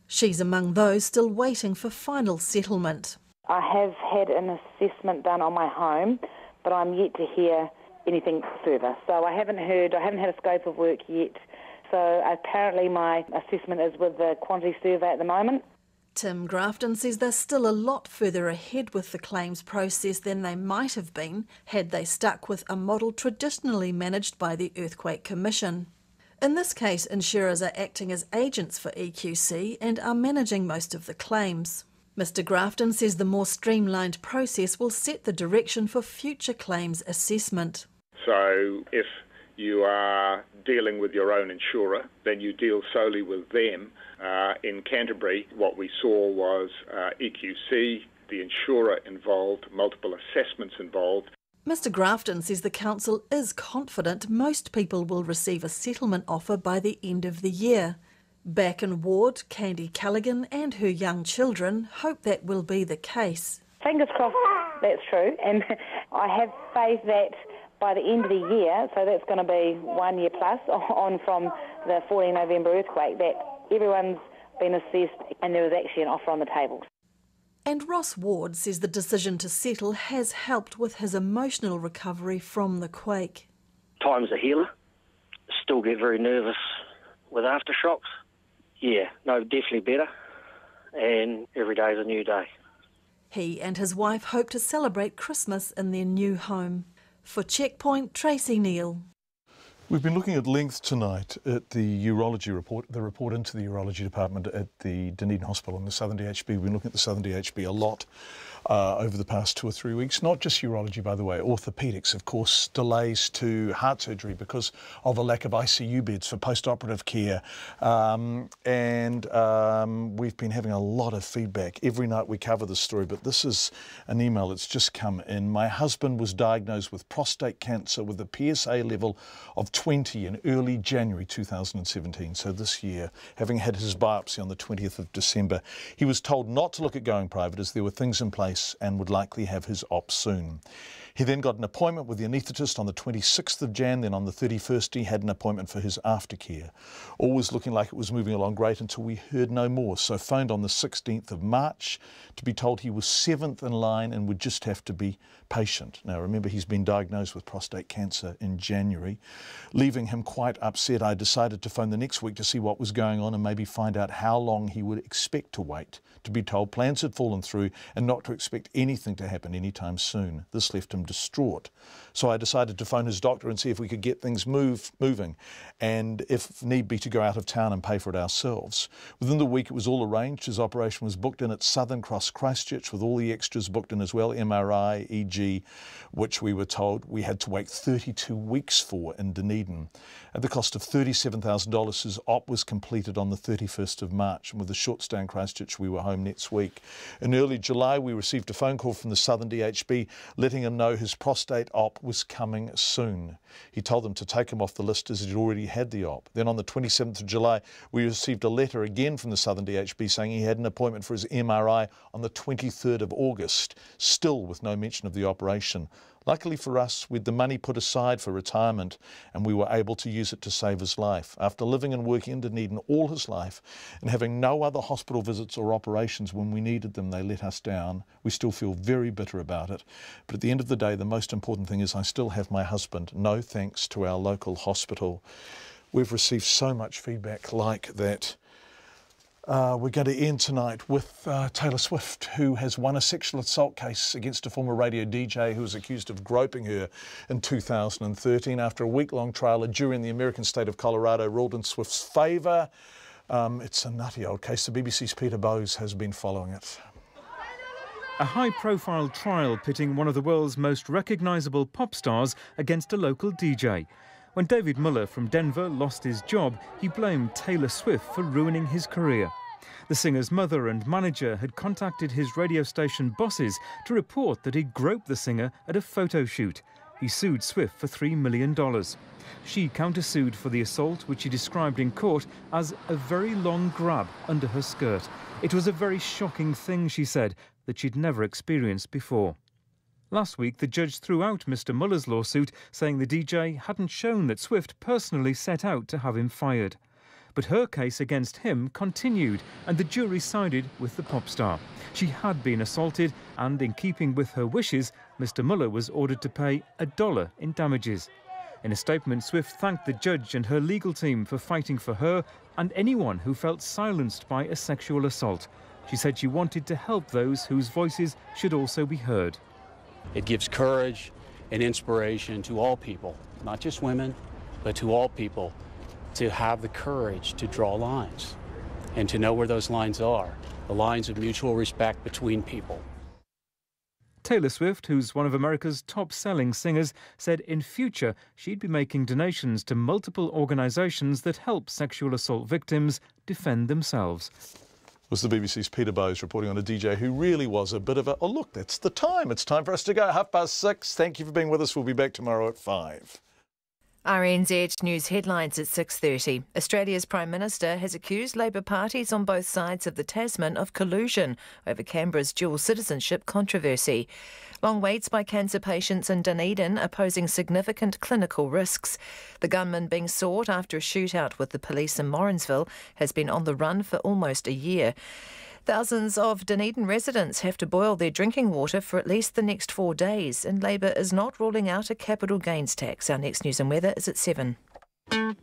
She's among those still waiting for final settlement. I have had an assessment done on my home, but I'm yet to hear anything further. So I haven't had a scope of work yet. So apparently my assessment is with the quantity survey at the moment. Tim Grafton says they're still a lot further ahead with the claims process than they might have been had they stuck with a model traditionally managed by the Earthquake Commission. In this case, insurers are acting as agents for EQC and are managing most of the claims. Mr Grafton says the more streamlined process will set the direction for future claims assessment. So if you are dealing with your own insurer, then you deal solely with them. In Canterbury, what we saw was EQC, the insurer involved, multiple assessments involved. Mr Grafton says the council is confident most people will receive a settlement offer by the end of the year. Back in Ward, Candy Callaghan and her young children hope that will be the case. Fingers crossed that's true, and I have faith that by the end of the year, so that's going to be 1 year plus on from the 14 November earthquake, that everyone's been assessed and there was actually an offer on the table. And Ross Ward says the decision to settle has helped with his emotional recovery from the quake. Time's a healer. Still get very nervous with aftershocks. Yeah, no, definitely better. And every day is a new day. He and his wife hope to celebrate Christmas in their new home. For Checkpoint, Tracy Neal. We've been looking at length tonight at the urology report, the report into the urology department at the Dunedin Hospital in the Southern DHB. We've been looking at the Southern DHB a lot over the past 2 or 3 weeks. Not just urology, by the way, orthopaedics, of course, delays to heart surgery because of a lack of ICU beds for post-operative care. We've been having a lot of feedback. Every night we cover this story, but this is an email that's just come in. My husband was diagnosed with prostate cancer with a PSA level of 20 in early January 2017, so this year, having had his biopsy on the 20th of December. He was told not to look at going private as there were things in place and would likely have his op soon. He then got an appointment with the anaesthetist on the 26th of Jan, then on the 31st he had an appointment for his aftercare. All was looking like it was moving along great until we heard no more, so phoned on the 16th of March to be told he was 7th in line and would just have to be patient. Now remember, he's been diagnosed with prostate cancer in January. Leaving him quite upset, I decided to phone the next week to see what was going on and maybe find out how long he would expect to wait. To be told plans had fallen through and not to expect anything to happen anytime soon. This left him distraught. So I decided to phone his doctor and see if we could get things moving, and if need be to go out of town and pay for it ourselves. Within the week it was all arranged. His operation was booked in at Southern Cross Christchurch with all the extras booked in as well, MRI, EG, which we were told we had to wait 32 weeks for in Dunedin. At the cost of $37,000, his op was completed on the 31st of March, and with a short stay in Christchurch we were home next week. In early July we received a phone call from the Southern DHB letting him know his prostate op was coming soon. He told them to take him off the list as he'd already had the op. Then on the 27th of July we received a letter again from the Southern DHB saying he had an appointment for his MRI on the 23rd of August, still with no mention of the operation. Luckily for us, we'd the money put aside for retirement and we were able to use it to save his life. After living and working in Dunedin all his life and having no other hospital visits or operations when we needed them, they let us down. We still feel very bitter about it. But at the end of the day, the most important thing is I still have my husband. No thanks to our local hospital. We've received so much feedback like that. We're going to end tonight with Taylor Swift, who has won a sexual assault case against a former radio DJ who was accused of groping her in 2013. After a week-long trial, a jury in the American state of Colorado ruled in Swift's favour. It's a nutty old case. The BBC's Peter Bowes has been following it. A high-profile trial pitting one of the world's most recognisable pop stars against a local DJ. When David Muller from Denver lost his job, he blamed Taylor Swift for ruining his career. The singer's mother and manager had contacted his radio station bosses to report that he'd groped the singer at a photo shoot. He sued Swift for $3 million. She countersued for the assault, which she described in court as a very long grab under her skirt. It was a very shocking thing, she said, that she'd never experienced before. Last week, the judge threw out Mr. Muller's lawsuit, saying the DJ hadn't shown that Swift personally set out to have him fired. But her case against him continued, and the jury sided with the pop star. She had been assaulted, and in keeping with her wishes, Mr. Muller was ordered to pay $1 in damages. In a statement, Swift thanked the judge and her legal team for fighting for her and anyone who felt silenced by a sexual assault. She said she wanted to help those whose voices should also be heard. It gives courage and inspiration to all people, not just women, but to all people, to have the courage to draw lines and to know where those lines are, the lines of mutual respect between people. Taylor Swift, who's one of America's top-selling singers, said in future she'd be making donations to multiple organisations that help sexual assault victims defend themselves. Was the BBC's Peter Bowes reporting on a DJ who really was a bit of a... Oh, look, that's the time. It's time for us to go. 6:30. Thank you for being with us. We'll be back tomorrow at 5. RNZ News headlines at 6:30. Australia's Prime Minister has accused Labour parties on both sides of the Tasman of collusion over Canberra's dual citizenship controversy. Long waits by cancer patients in Dunedin are posing significant clinical risks. The gunman being sought after a shootout with the police in Morrinsville has been on the run for almost a year. Thousands of Dunedin residents have to boil their drinking water for at least the next 4 days, and Labour is not ruling out a capital gains tax. Our next news and weather is at 7. The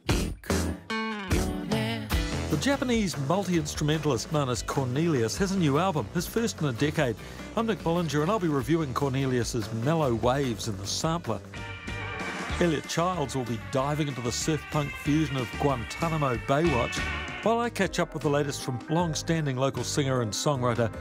Japanese multi-instrumentalist known as Cornelius has a new album, his first in a decade. I'm Nick Bollinger and I'll be reviewing Cornelius's mellow waves in the sampler. Elliot Childs will be diving into the surf-punk fusion of Guantanamo Baywatch, while I catch up with the latest from long-standing local singer and songwriter